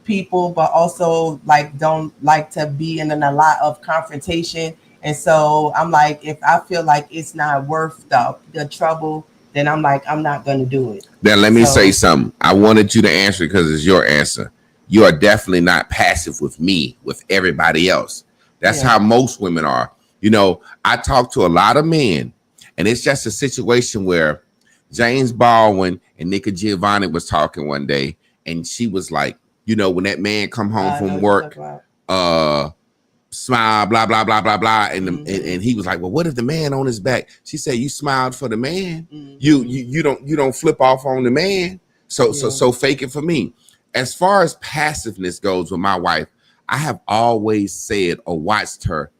people, but also like don't like to be in a lot of confrontation. And so I'm like, if I feel like it's not worth the trouble, then I'm like, I'm not gonna do it. Then let me say So something. I wanted you to answer because it's your answer. You are definitely not passive with me, with everybody else. That's yeah. how most women are. You know, I talk to a lot of men, and it's just a situation where James Baldwin and Nika Giovanni was talking one day, and she was like, when that man come home I know from what you're talking work, about. uh, smile, blah blah blah blah blah, and Mm-hmm. he was like, "Well, what if the man on his back?" She said, "You smiled for the man. Mm-hmm. You don't flip off on the man. So Yeah. fake it for me." As far as passiveness goes with my wife, I have always said or watched her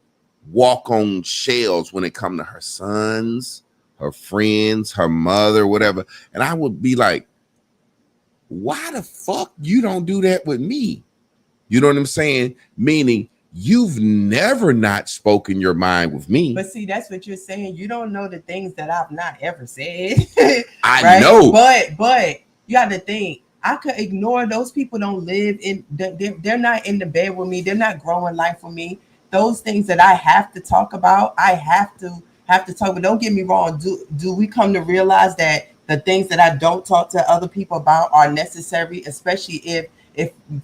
walk on shells when it come to her sons, her friends, her mother, whatever, and I would be like, "Why the fuck you don't do that with me?" You know what I'm saying? Meaning you've never not spoken your mind with me. But see, that's what you're saying. You don't know the things that I've not ever said, I right? know. But you got to think. I could ignore those people. Don't live in. They're not in the bed with me. They're not growing life with me. Those things that I have to talk about, I have to talk. But don't get me wrong. Do we come to realize that the things that I don't talk to other people about are necessary, especially if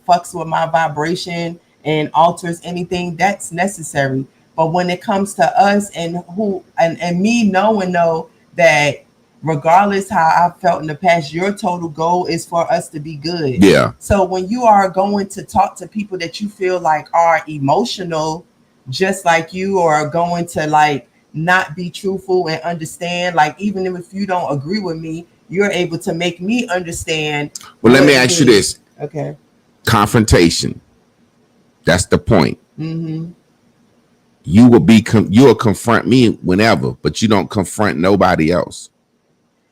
fucks with my vibration and alters anything, that's necessary. But when it comes to us and who and me knowing though that regardless how I felt in the past, your total goal is for us to be good. Yeah. So when you are going to talk to people that you feel like are emotional, just like you, or are going to like not be truthful and understand, like even if you don't agree with me, you're able to make me understand Well, let me what ask you me. this. Okay. Confrontation. That's the point. Mm-hmm. You will confront me whenever, but you don't confront nobody else.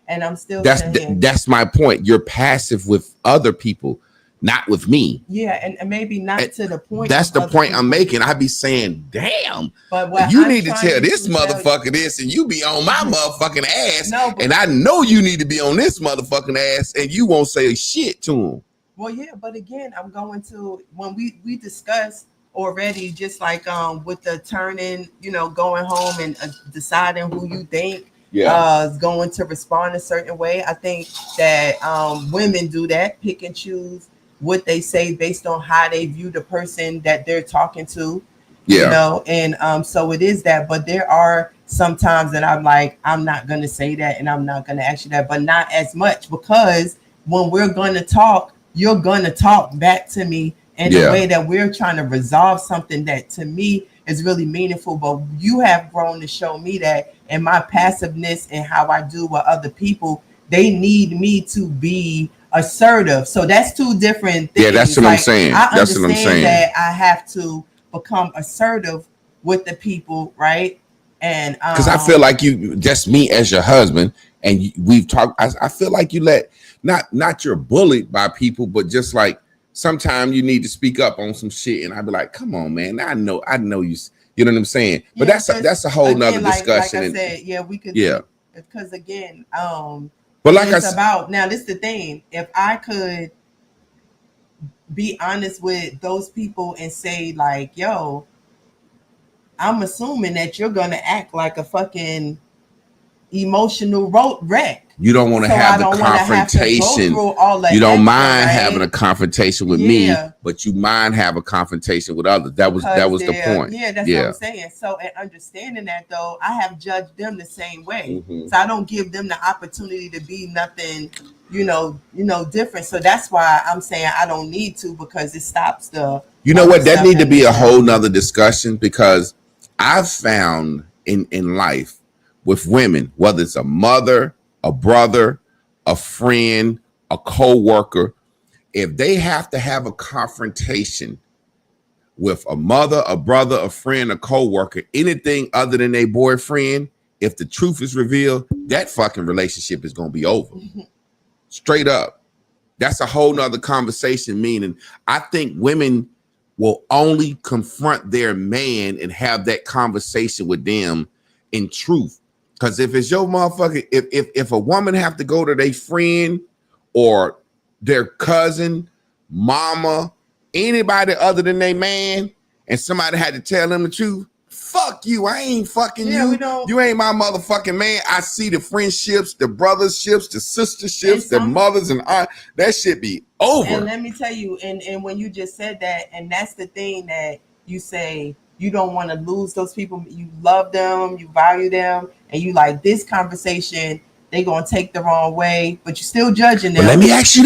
And I'm still That's saying, that's my point. You're passive with other people, not with me. yeah, and maybe not And to the point that's of the other point I'm people. making. I be saying, damn, But what you I'm need to tell trying this to tell you, motherfucker this, and you be on my motherfucking ass. no, but And I know you need to be on this motherfucking ass, and you won't say shit to him. well, yeah, but again, I'm going to when we discussed already, just like with the turning, going home and deciding who you think Yeah. is going to respond a certain way. I think that women do that, pick and choose what they say based on how they view the person that they're talking to, Yeah. and so it is that. But there are some times that I'm like, I'm not going to say that, and I'm not going to ask you that, but not as much, because when we're going to talk, you're going to talk back to me in a Yeah. way that we're trying to resolve something that to me is really meaningful. But you have grown to show me that, and my passiveness and how I do with other people, they need me to be assertive. So that's two different Yeah, that's things. what I'm Like, saying. I That's what I'm understand saying. that I have to become assertive with the people, right? And Because I feel like you, just me as your husband, and we've talked. I feel like you let not you're bullied by people, but just like sometimes you need to speak up on some shit, and I'd be like, come on, man, I know you. You know what I'm saying? But that's a whole nother discussion. Like I said, yeah, we could. Yeah. Because again, but like it's about now. This is the thing. If I could be honest with those people and say like, yo, I'm assuming that you're gonna act like a fucking emotional wreck. You don't want to have the confrontation. You don't mind having a confrontation with me, but you mind have a confrontation with others. That was the point. Yeah, that's what I'm saying. So, in understanding that, though, I have judged them the same way. So I don't give them the opportunity to be nothing, different. So that's why I'm saying I don't need to, because it stops the. You know what? That need to be a whole nother discussion, because I've found in life with women, whether it's a mother, a brother, a friend, a co-worker, if they have to have a confrontation with a mother, a brother, a friend, a co-worker, anything other than a boyfriend, if the truth is revealed, that fucking relationship is going to be over. Straight up. That's a whole nother conversation, meaning I think women will only confront their man and have that conversation with them in truth. Because if it's your motherfucker, if a woman have to go to their friend or their cousin, mama, anybody other than their man, and somebody had to tell them the truth, fuck you. I ain't fucking you. You ain't my motherfucking man. I see the friendships, the brotherships, the sisterships, the mothers and that shit be over. And let me tell you, and when you just said that, and that's the thing that you say, you don't want to lose those people. You love them, you value them, and you like this conversation, they gonna take the wrong way, but you're still judging them. But let me ask you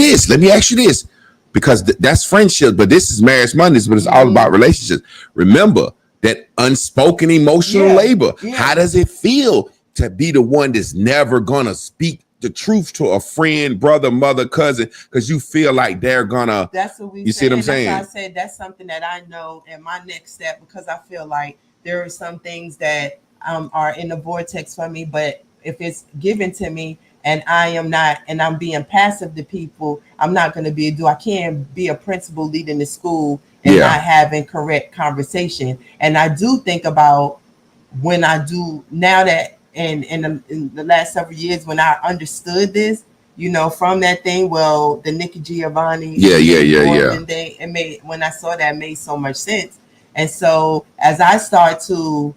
this, because that's friendship, but this is Marriage Mondays, but it's all about relationships. Remember that unspoken emotional labor. How does it feel to be the one that's never gonna speak the truth to a friend, brother, mother, cousin, because you feel like they're gonna. That's what we. You see what I'm saying? I said that's something that I know in my next step, because I feel like there are some things that are in the vortex for me, but if it's given to me and I am not, and I'm being passive to people, I'm not going to be I can't be a principal leading the school and not having correct conversation. And I do think about when I do now that. And in the last several years, when I understood this, from that thing, the Nikki Giovanni, when I saw that, it made so much sense. And so as I start to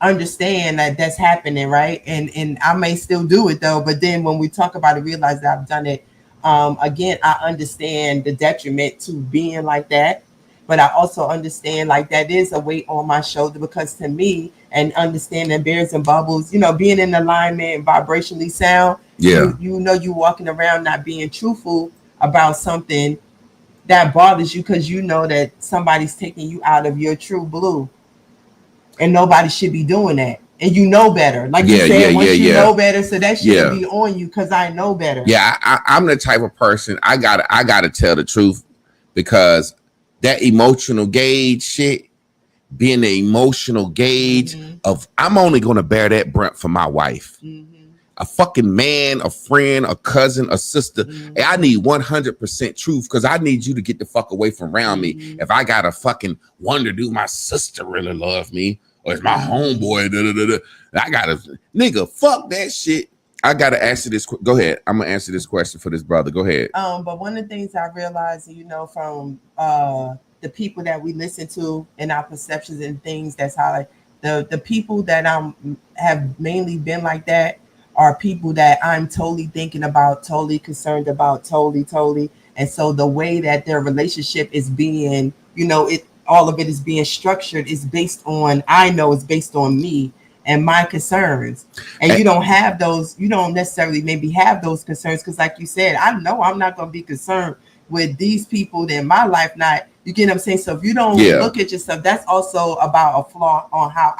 understand that that's happening, right, and I may still do it though, but then when we talk about it, realize that I've done it again. I understand the detriment to being like that. But I also understand like that is a weight on my shoulder, because to me, and understanding bears and bubbles, being in alignment, vibrationally sound, you walking around not being truthful about something that bothers you, because you know that somebody's taking you out of your true blue, and nobody should be doing that. And you know better, like you said, once you know better, so that should be on you, because I know better. Yeah, I'm the type of person I gotta tell the truth, because that emotional gauge shit, being the emotional gauge of I'm only gonna bear that brunt for my wife. A fucking man, a friend, a cousin, a sister. Hey, I need 100% truth, because I need you to get the fuck away from around me. If I gotta fucking wonder, do my sister really love me? Or is my homeboy, I gotta, nigga, fuck that shit. I gotta answer this. Go ahead. I'm gonna answer this question for this brother. Go ahead. But one of the things I realized, from the people that we listen to and our perceptions and things, that's how like the people that have mainly been like that are people that I'm totally thinking about, totally concerned about, totally. And so the way that their relationship is being, all of it is being structured is based on, it's based on me and my concerns. And you don't have those, you don't necessarily maybe have those concerns, because like you said, I know I'm not going to be concerned with these people in my life. Not, you get what I'm saying? So if you don't look at yourself, that's also about a flaw on how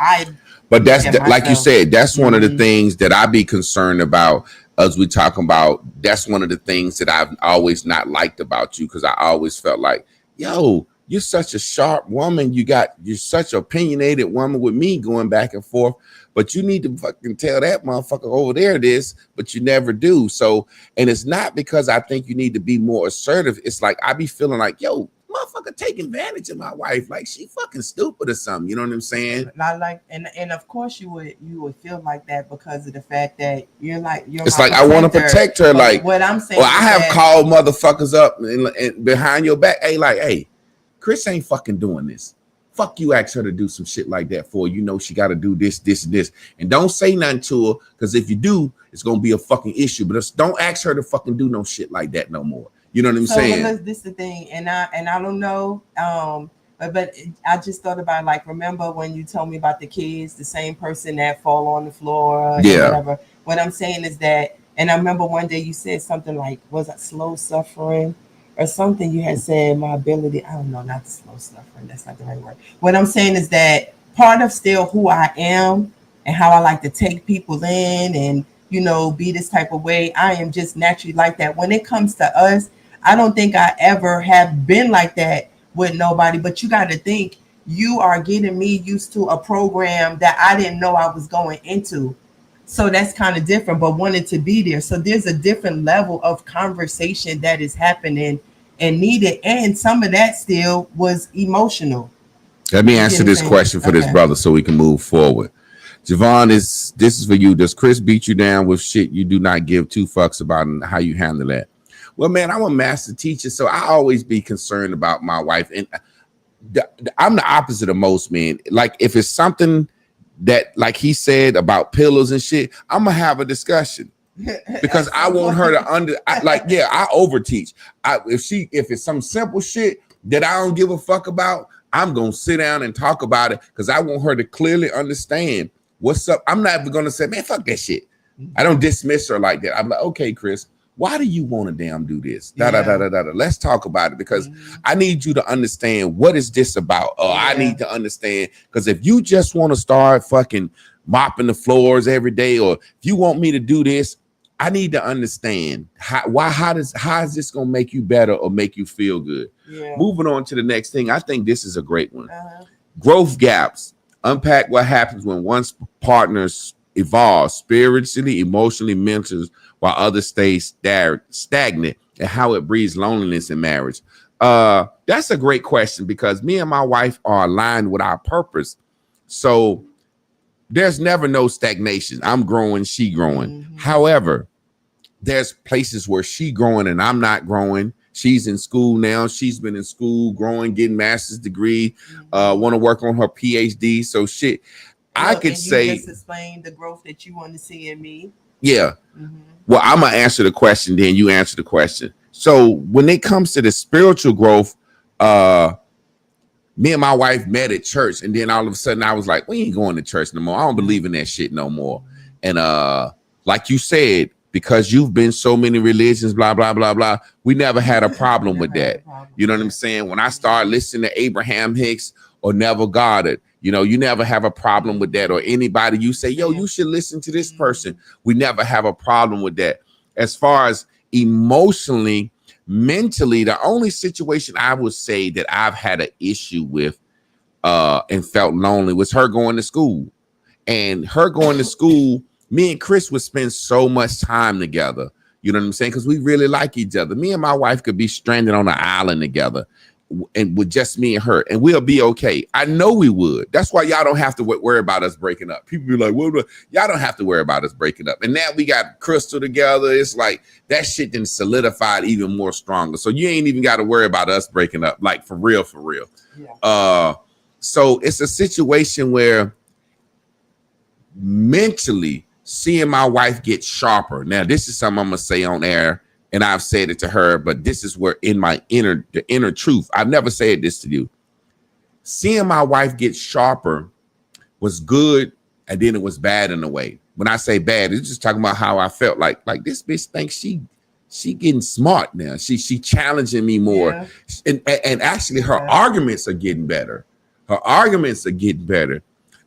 but that's like you said, that's one of the things that I be concerned about as we talk about. That's one of the things that I've always not liked about you, because I always felt like, yo, you're such a sharp woman. You're such an opinionated woman with me going back and forth. but you need to fucking tell that motherfucker over there this, but you never do. So, and it's not because I think you need to be more assertive. It's like I be feeling like, yo, motherfucker taking advantage of my wife, like she fucking stupid or something. You know what I'm saying? I like, and of course you would feel like that because of the fact that you're it's like I want to protect her. Like what I'm saying, well, I have called motherfuckers up and behind your back. Hey, Chris ain't fucking doing this. Fuck you, ask her to do some shit like that for you know she got to do this, and don't say nothing to her because if you do, it's gonna be a fucking issue. But don't ask her to fucking do no shit like that no more. You know what I'm saying? This is the thing, and I don't know, but I just thought about like remember when you told me about the kids, the same person that fall on the floor, whatever. What I'm saying is that, and I remember one day you said something like, was it slow suffering or something? You had said my ability. I don't know, not the slow suffering. That's not the right word. What I'm saying is that part of still who I am and how I like to take people in and be this type of way. I am just naturally like that. When it comes to us, I don't think I ever have been like that with nobody, but you got to think you are getting me used to a program that I didn't know I was going into. So that's kind of different, but wanted to be there. So there's a different level of conversation that is happening and needed. And some of that still was emotional. Let me answer this question for this brother so we can move forward. Javon, this is for you. Does Chris beat you down with shit you do not give two fucks about and how you handle that? Well, man, I'm a master teacher, so I always be concerned about my wife. And I'm the opposite of most men. Like, if it's something that, like he said, about pillows and shit, I'm going to have a discussion. Because I want her to I overteach. If it's some simple shit that I don't give a fuck about, I'm going to sit down and talk about it because I want her to clearly understand what's up. I'm not even going to say, man, fuck that shit. I don't dismiss her like that. I'm like, okay, Chris, why do you want to damn do this? Let's talk about it because I need you to understand what is this about. I need to understand because if you just want to start fucking mopping the floors every day, or if you want me to do this, I need to understand how is this gonna make you better or make you feel good. Moving on to the next thing, I think this is a great one. Growth gaps. Unpack what happens when one's partners evolve spiritually, emotionally, mentally, while others stay stagnant, and how it breeds loneliness in marriage. That's a great question because me and my wife are aligned with our purpose. So there's never no stagnation. I'm growing, she growing. However, there's places where she growing and I'm not growing. She's in school now. She's been in school, growing, getting master's degree, want to work on her PhD. So shit, I could say. You just explain the growth that you want to see in me. Yeah. Well, I'm going to answer the question, then you answer the question. So when it comes to the spiritual growth, me and my wife met at church, and then all of a sudden I was like, we ain't going to church no more. I don't believe in that shit no more. And like you said, because you've been so many religions, blah, blah, blah, blah, we never had a problem with that. You know what I'm saying? When I started listening to Abraham Hicks or Neville Goddard, you never have a problem with that. Or anybody you say, yo, you should listen to this person. We never have a problem with that. As far as emotionally, mentally, the only situation I would say that I've had an issue with and felt lonely was her going to school. And her going to school, me and Chris would spend so much time together. You know what I'm saying? Because we really like each other. Me and my wife could be stranded on an island together and with just me and her, and we'll be okay. I know we would. That's why y'all don't have to worry about us breaking up. People be like, well, y'all don't have to worry about us breaking up. And now we got Crystal together. It's like that shit then solidified even more stronger. So you ain't even got to worry about us breaking up, like for real, for real. Yeah. So it's a situation where mentally seeing my wife get sharper. Now, this is something I'm going to say on air, and I've said it to her, but this is where in my the inner truth, I've never said this to you. Seeing my wife get sharper was good, and then it was bad in a way. When I say bad, it's just talking about how I felt like this bitch thinks she getting smart now. She challenging me more. Yeah. And actually her arguments are getting better.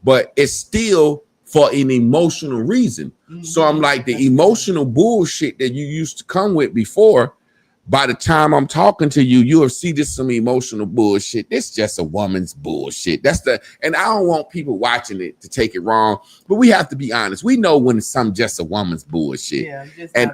But it's still for an emotional reason. So I'm like, the emotional bullshit that you used to come with before, by the time I'm talking to you, you'll see this some emotional bullshit. This just a woman's bullshit. And I don't want people watching it to take it wrong, but we have to be honest. We know when some just a woman's bullshit. Yeah, just and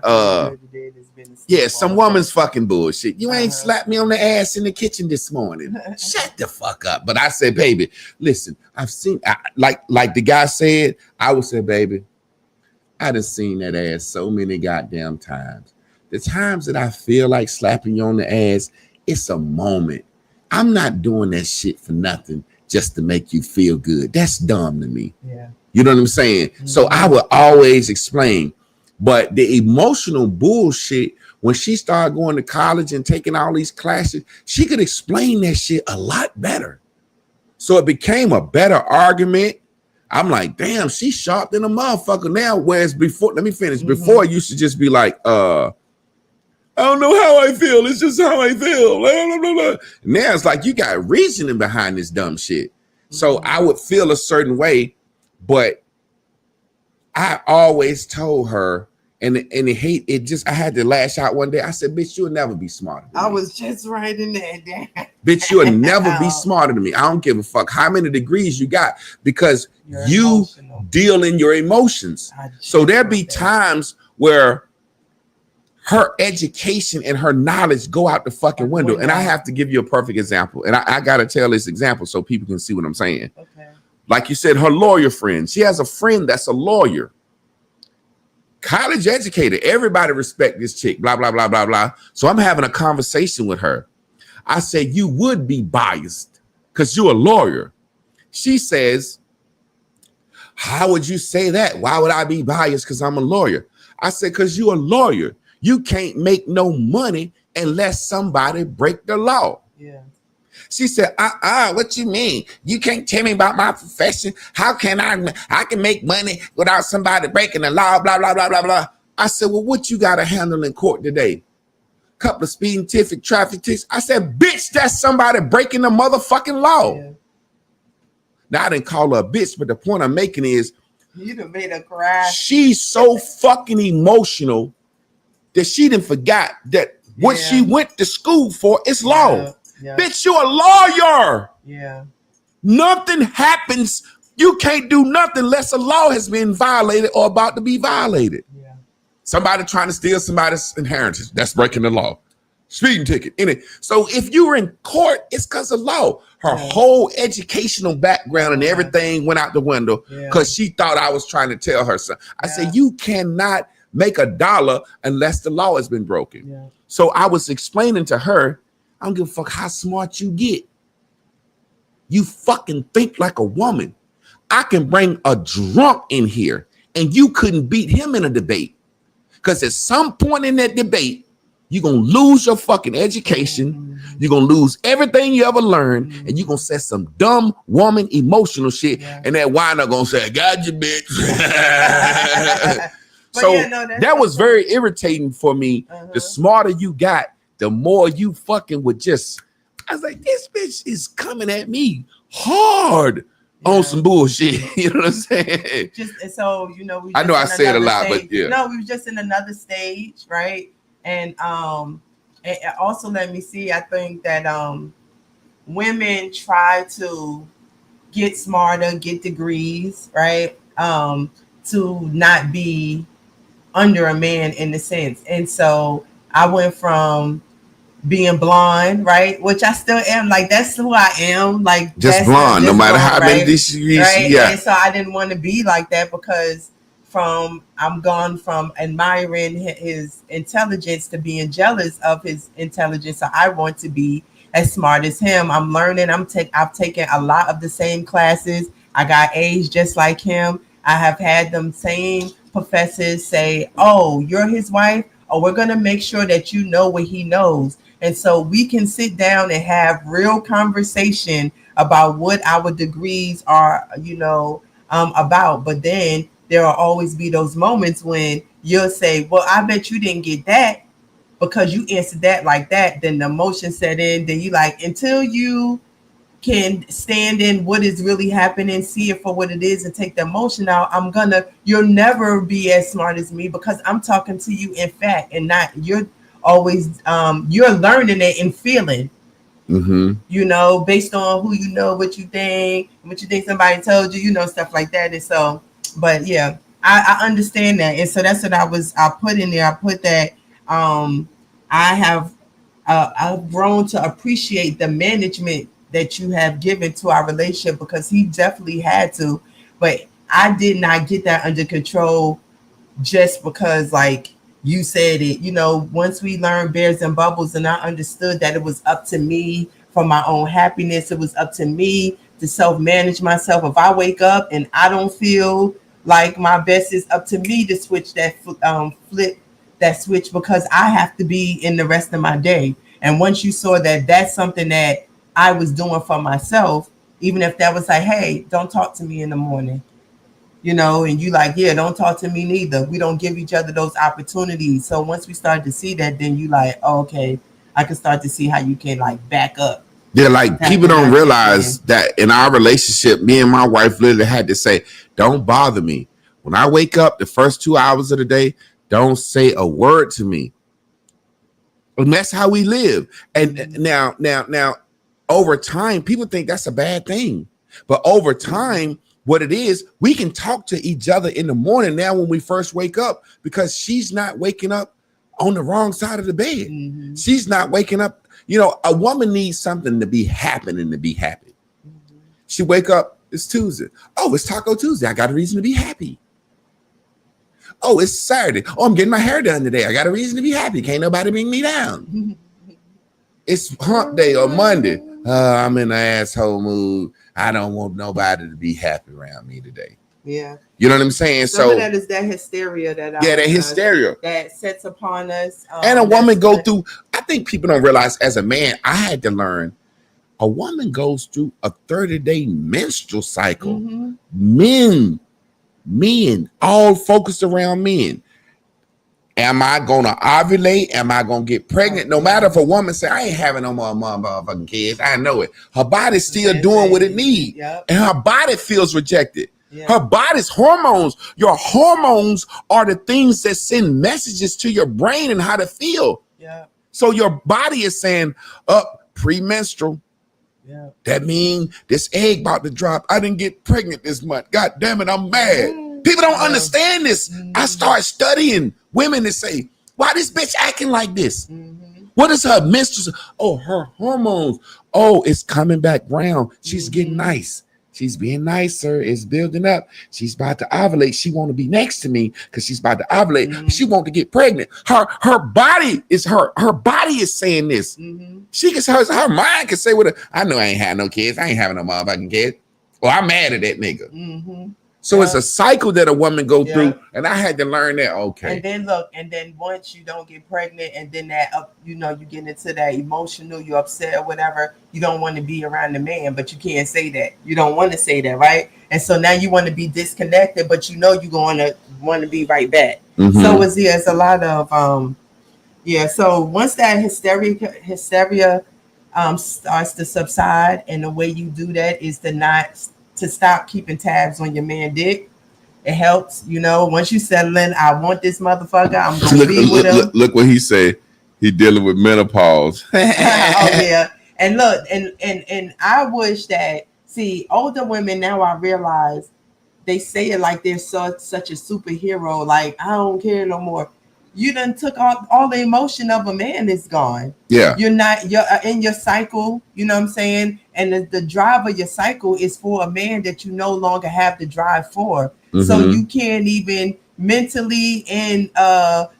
some woman's fucking bullshit. You ain't slapped me on the ass in the kitchen this morning. Shut the fuck up. But I said, baby, listen, I've seen like the guy said, I would say, baby, I done seen that ass so many goddamn times. The times that I feel like slapping you on the ass, it's a moment. I'm not doing that shit for nothing just to make you feel good. That's dumb to me. Yeah. You know what I'm saying? Mm-hmm. So I would always explain. But the emotional bullshit, when she started going to college and taking all these classes, she could explain that shit a lot better. So it became a better argument. I'm like, damn, she's sharp than a motherfucker now. Whereas before, let me finish. Mm-hmm. Before, it used to just be like, I don't know how I feel. It's just how I feel. Blah, blah, blah, blah. Now it's like you got reasoning behind this dumb shit. So I would feel a certain way, but I always told her, and I had to lash out one day. I said, bitch, you'll never be smarter than me. I was just writing that down. Bitch, you'll never be smarter than me. I don't give a fuck how many degrees you got, because you deal in your emotions. So there be times where her education and her knowledge go out the fucking window. And I have to give you a perfect example. And I got to tell this example so people can see what I'm saying. Okay. Like you said, her lawyer friend. She has a friend that's a lawyer. College educated. Everybody respect this chick. Blah, blah, blah, blah, blah. So I'm having a conversation with her. I said, you would be biased because you're a lawyer. She says, how would you say that? Why would I be biased because I'm a lawyer? I said, because you're a lawyer. You can't make no money unless somebody break the law. Yeah. She said, what you mean? You can't tell me about my profession. How can I can make money without somebody breaking the law, blah, blah, blah, blah, blah. I said, well, what you got to handle in court today? Couple of speeding tickets, traffic tickets. I said, bitch, that's somebody breaking the motherfucking law. Yeah. Now, I didn't call her a bitch, but the point I'm making is, you done made her cry. She's so fucking emotional that she done forgot that what she went to school for is law. Yeah. Bitch, you're a lawyer. Yeah. Nothing happens. You can't do nothing unless a law has been violated or about to be violated. Yeah. Somebody trying to steal somebody's inheritance, that's breaking the law. Speeding ticket. So if you were in court, it's because of law. Her whole educational background and everything went out the window because she thought I was trying to tell her something. I said, you cannot make $1 unless the law has been broken. Yeah. So I was explaining to her, I don't give a fuck how smart you get. You fucking think like a woman. I can bring a drunk in here and you couldn't beat him in a debate. Because at some point in that debate, you're going to lose your fucking education. You're going to lose everything you ever learned. And you're going to say some dumb woman emotional shit. Yeah. And that wine going to say, I got you, bitch. So that was very irritating for me. The smarter you got, the more you fucking would just, I was like, this bitch is coming at me hard on some bullshit. You know what I'm saying? So, I know I said a lot, but yeah. No, we were just in another stage, right? And also let me see, I think that women try to get smarter, get degrees, right? To not be under a man in a sense. And so I went from being blonde, right? Which I still am, like that's who I am, like just blonde, no matter how many dishes, right? And so I didn't want to be like that because I'm gone from admiring his intelligence to being jealous of his intelligence. So I want to be as smart as him. I'm learning. I've taken a lot of the same classes. I got A's just like him. I have had them same professors say, oh, you're his wife? Oh, we're going to make sure that you know what he knows. And so we can sit down and have real conversation about what our degrees are, about. But then there will always be those moments when you'll say, well, I bet you didn't get that because you answered that like that. Then the emotion set in. Then you like, until you can stand in what is really happening, see it for what it is and take the emotion out, you'll never be as smart as me because I'm talking to you in fact and not you're always you're learning it and feeling. Mm-hmm. You know, based on who you know, what you think somebody told you, you know, stuff like that. And so, but yeah, I understand that. And so that's what I put in there. I put that I have I've grown to appreciate the management that you have given to our relationship, because he definitely had to, but I did not get that under control just because like you said it. You know, once we learned bears and bubbles and I understood that it was up to me for my own happiness, it was up to me to self-manage myself. If I wake up and I don't feel like my best, is up to me to switch that flip that switch, because I have to be in the rest of my day. And once you saw that that's something that I was doing for myself, even if that was like, hey, don't talk to me in the morning, you know, and you like, yeah, don't talk to me neither. We don't give each other those opportunities. So once we started to see that, then you like, oh, okay, I can start to see how you can like back up. Yeah, like people don't realize that in our relationship, me and my wife literally had to say, don't bother me. When I wake up the first 2 hours of the day, don't say a word to me. And that's how we live. And now, over time, people think that's a bad thing. But over time, what it is, we can talk to each other in the morning now when we first wake up, because she's not waking up on the wrong side of the bed. Mm-hmm. She's not waking up. You know, a woman needs something to be happening to be happy. Mm-hmm. She wake up, it's Tuesday. Oh, it's Taco Tuesday. I got a reason to be happy. Oh, it's Saturday. Oh, I'm getting my hair done today. I got a reason to be happy. Can't nobody bring me down. It's hump day or Monday. I'm in an asshole mood. I don't want nobody to be happy around me today. Yeah. You know what I'm saying? Some of that is that hysteria that hysteria that sets upon us. And a woman go through, I think people don't realize, as a man, I had to learn, a woman goes through a 30-day menstrual cycle. Mm-hmm. Men, all focused around men. Am I gonna ovulate? Am I gonna get pregnant? No matter if a woman say, I ain't having no more motherfucking kids, I know it. Her body's still doing what it needs. Yep. And her body feels rejected. Yeah. Her body's hormones, your hormones are the things that send messages to your brain and how to feel. Yeah. So your body is saying, premenstrual. Yeah. That means this egg about to drop. I didn't get pregnant this month. God damn it, I'm mad. People don't understand this. I start studying women that say, why this bitch acting like this? Mm-hmm. What is her menstrual? Oh, her hormones. Oh, it's coming back round. She's getting nice. She's being nicer. It's building up. She's about to ovulate. She want to be next to me because she's about to ovulate. Mm-hmm. She want to get pregnant. Her body is her body is saying this. Mm-hmm. She can her mind can say I know I ain't had no kids. I ain't having no motherfucking kids. Well, I'm mad at that nigga. Mm-hmm. So it's a cycle that a woman go through, and I had to learn that. Okay. And then once you don't get pregnant, and then that you get into that emotional, you're upset or whatever, you don't want to be around the man, but you can't say that. You don't want to say that, right? And so now you want to be disconnected, but you're going to want to be right back. Mm-hmm. So it's a lot of So once that hysteria starts to subside, and the way you do that is to stop keeping tabs on your man dick. It helps, once you settle in, I want this motherfucker, I'm gonna be with him. Look what he said. He dealing with menopause. Oh yeah. And look, and I wish that, older women now, I realize they say it like they're such a superhero, like I don't care no more. You done took all the emotion of a man is gone. Yeah. You're in your cycle, you know what I'm saying? And the drive of your cycle is for a man that you no longer have the drive for. Mm-hmm. So you can't even mentally and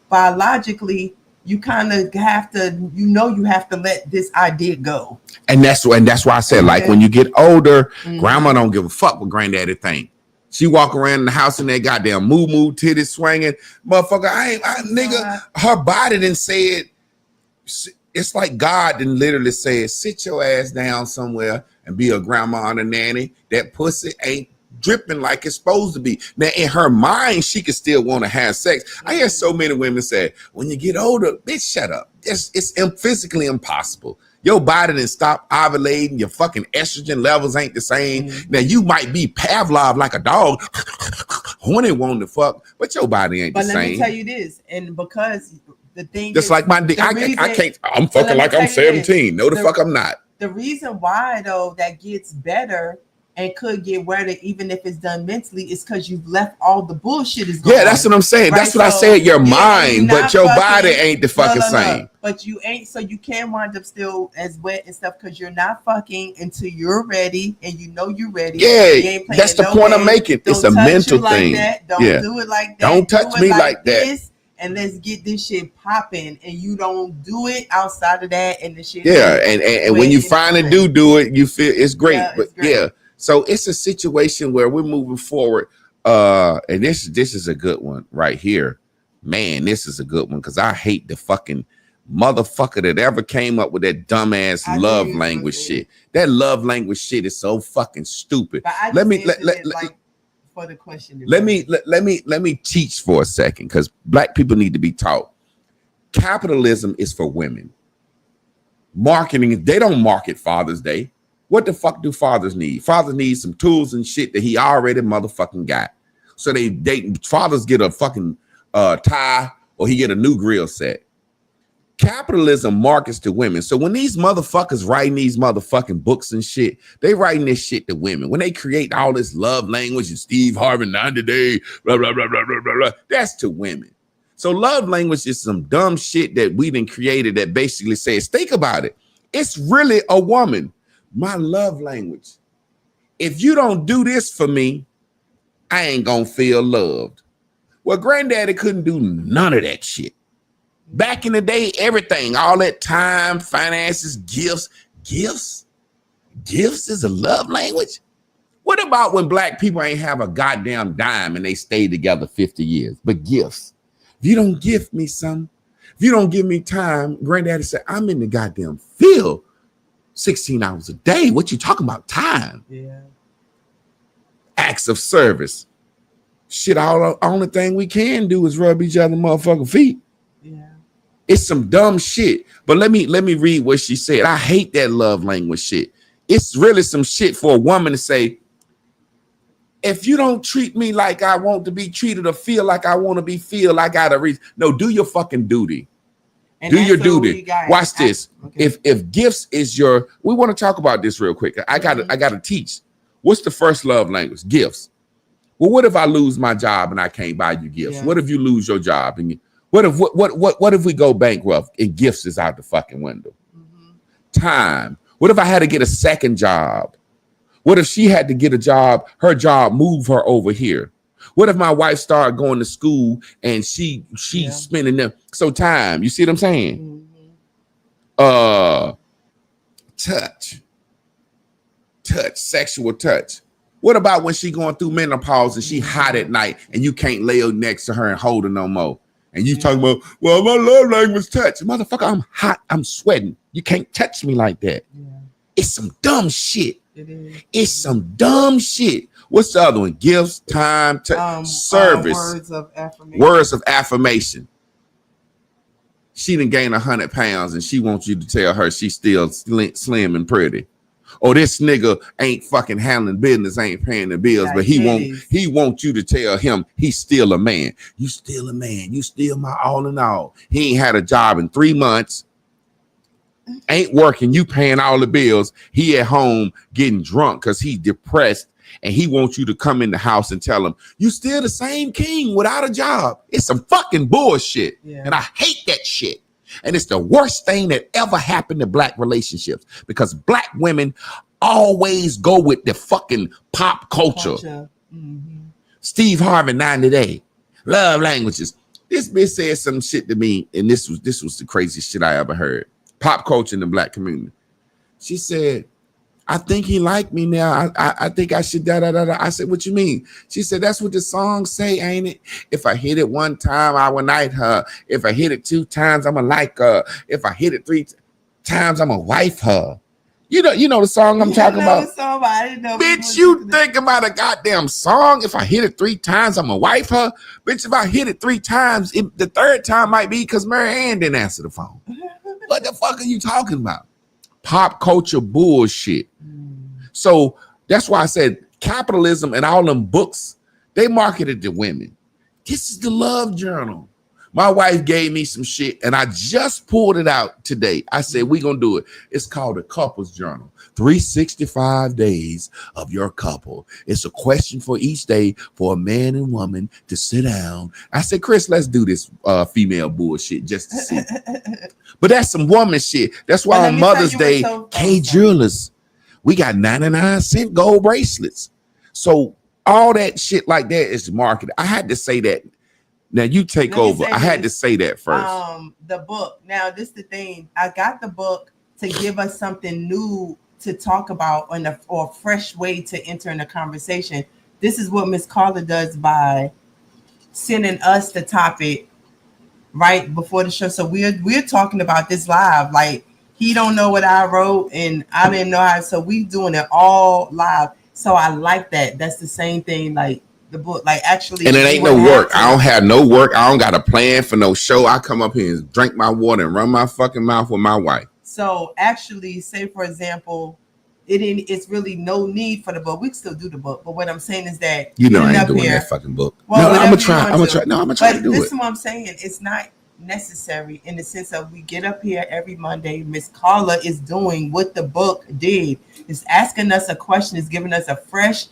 biologically, you kind of have to, you have to let this idea go. And that's why I said, like, when you get older, mm-hmm. Grandma don't give a fuck what granddaddy think. She walk around in the house in that goddamn moo titties swinging, motherfucker. Nigga, her body didn't say it. It's like God didn't literally say it. Sit your ass down somewhere and be a grandma and a nanny. That pussy ain't dripping like it's supposed to be. Now, in her mind, she could still want to have sex. I hear so many women say, when you get older, bitch, shut up. It's physically impossible. Your body didn't stop ovulating. Your fucking estrogen levels ain't the same. Mm-hmm. Now, you might be Pavlov like a dog, horny wanting to fuck, but your body ain't the same. But let me tell you this, and because the thing Just is, like my dick. I can't. I'm fucking like I'm 17. No, the fuck I'm not. The reason why though that gets better and could get better even if it's done mentally is because you've left all the bullshit is going. Yeah, that's what I'm saying. Right? That's what I said. Your mind, but your body ain't the fucking same. But you ain't, so you can wind up still as wet and stuff because you're not fucking until you're ready and you know you're ready. Yeah, that's the point I'm making. It's a mental thing. Don't do it like that. Don't touch me like that. And let's get this shit popping. And you don't do it outside of that, and the shit. Yeah, and when you finally do it, you feel it's great. Yeah, but yeah, so it's a situation where we're moving forward. And this is a good one right here. Man, this is a good one because I hate the fucking motherfucker that ever came up with that dumbass love language shit. That love language shit is so fucking stupid. Let me for the question. Let me teach for a second because black people need to be taught. Capitalism is for women. Marketing, they don't market Father's Day. What the fuck do fathers need? Fathers need some tools and shit that he already motherfucking got. So fathers get a fucking tie or he get a new grill set. Capitalism markets to women. So when these motherfuckers writing these motherfucking books and shit, they writing this shit to women. When they create all this love language and Steve Harvey 90 Day, blah, blah, blah, blah, blah, blah, that's to women. So love language is some dumb shit that we done created that basically says, think about it. It's really a woman. My love language. If you don't do this for me, I ain't gonna feel loved. Well, granddaddy couldn't do none of that shit. Back in the day, everything, all that time, finances, gifts is a love language. What about when black people ain't have a goddamn dime and they stayed together 50 years? But gifts. If you don't give me something, if you don't give me time, granddaddy said, I'm in the goddamn field 16 hours a day. What you talking about time? Yeah. Acts of service. Shit, only thing we can do is rub each other motherfucking feet. Yeah. It's some dumb shit. But let me read what she said. I hate that love language shit. It's really some shit for a woman to say, if you don't treat me like I want to be treated or feel like I want to be feel, I gotta reach. No, do your fucking duty. And do your duty. Watch this. Okay. If gifts is your, we want to talk about this real quick. I gotta teach. What's the first love language? Gifts. Well, what if I lose my job and I can't buy you gifts? Yeah. What if you lose your job and what if we go bankrupt and gifts is out the fucking window? Mm-hmm. Time. What if I had to get a second job? What if she had to get a job, her job move her over here? What if my wife started going to school and she's spending them? So time, you see what I'm saying? Mm-hmm. Touch, sexual touch. What about when she going through menopause and she hot at night and you can't lay next to her and hold her no more? And you talking about, well, my love language touch. Motherfucker, I'm hot, I'm sweating. You can't touch me like that. Yeah. It's some dumb shit. It is. It's some dumb shit. What's the other one? Gifts, time, service. Words of affirmation. She done gained 100 pounds and she wants you to tell her she's still slim and pretty. Or this nigga ain't fucking handling business, ain't paying the bills, but he wants you to tell him he's still a man. You still a man. You still my all in all. He ain't had a job in 3 months. Ain't working. You paying all the bills. He at home getting drunk because he's depressed. And he wants you to come in the house and tell him, you still the same king without a job. It's some fucking bullshit. Yeah. And I hate that shit. And it's the worst thing that ever happened to black relationships because black women always go with the fucking pop culture. Mm-hmm. Steve Harvey 90 Day, love languages. This bitch said some shit to me, and this was the craziest shit I ever heard. Pop culture in the black community. She said, I think he liked me now. I think I should da-da-da-da. I said, what you mean? She said, that's what the song say, ain't it? If I hit it 1 time, I will like her. If I hit it 2 times, I'm going to like her. If I hit it 3 times, I'm going to wife her. You know the song I'm talking about? The song, but I didn't know. Bitch, you think about a goddamn song? If I hit it 3 times, I'm going to wife her? Bitch, if I hit it 3 times, the 3rd time might be because Mary Ann didn't answer the phone. What the fuck are you talking about? Pop culture bullshit. So that's why I said capitalism and all them books, they marketed to women. This is the love journal. My wife gave me some shit, and I just pulled it out today. I said, we're going to do it. It's called a couple's journal. 365 days of your couple. It's a question for each day for a man and woman to sit down. I said, Chris, let's do this female bullshit just to see. But that's some woman shit. That's why on Mother's Day, K Jewelers, we got 99-cent gold bracelets. So all that shit like that is marketed. I had to say that. Now you take over. I had to say that first. The book. Now this is the thing. I got the book to give us something new to talk about or a fresh way to enter in a conversation. This is what Miss Carla does by sending us the topic right before the show. So we're talking about this live. Like he don't know what I wrote and I didn't know how. So we doing it all live. So I like that. That's the same thing. Like the book, like actually, and it ain't no work. I don't have no work. I don't got a plan for no show. I come up here and drink my water and run my fucking mouth with my wife. So actually, say for example, it's really no need for the book. We can still do the book, but what I'm saying is that I ain't doing that fucking book. Well, no, I'm gonna try. No, I'm gonna try to do it. This is what I'm saying. It's not necessary in the sense of we get up here every Monday. Miss Carla is doing what the book did. It's asking us a question. It's giving us a fresh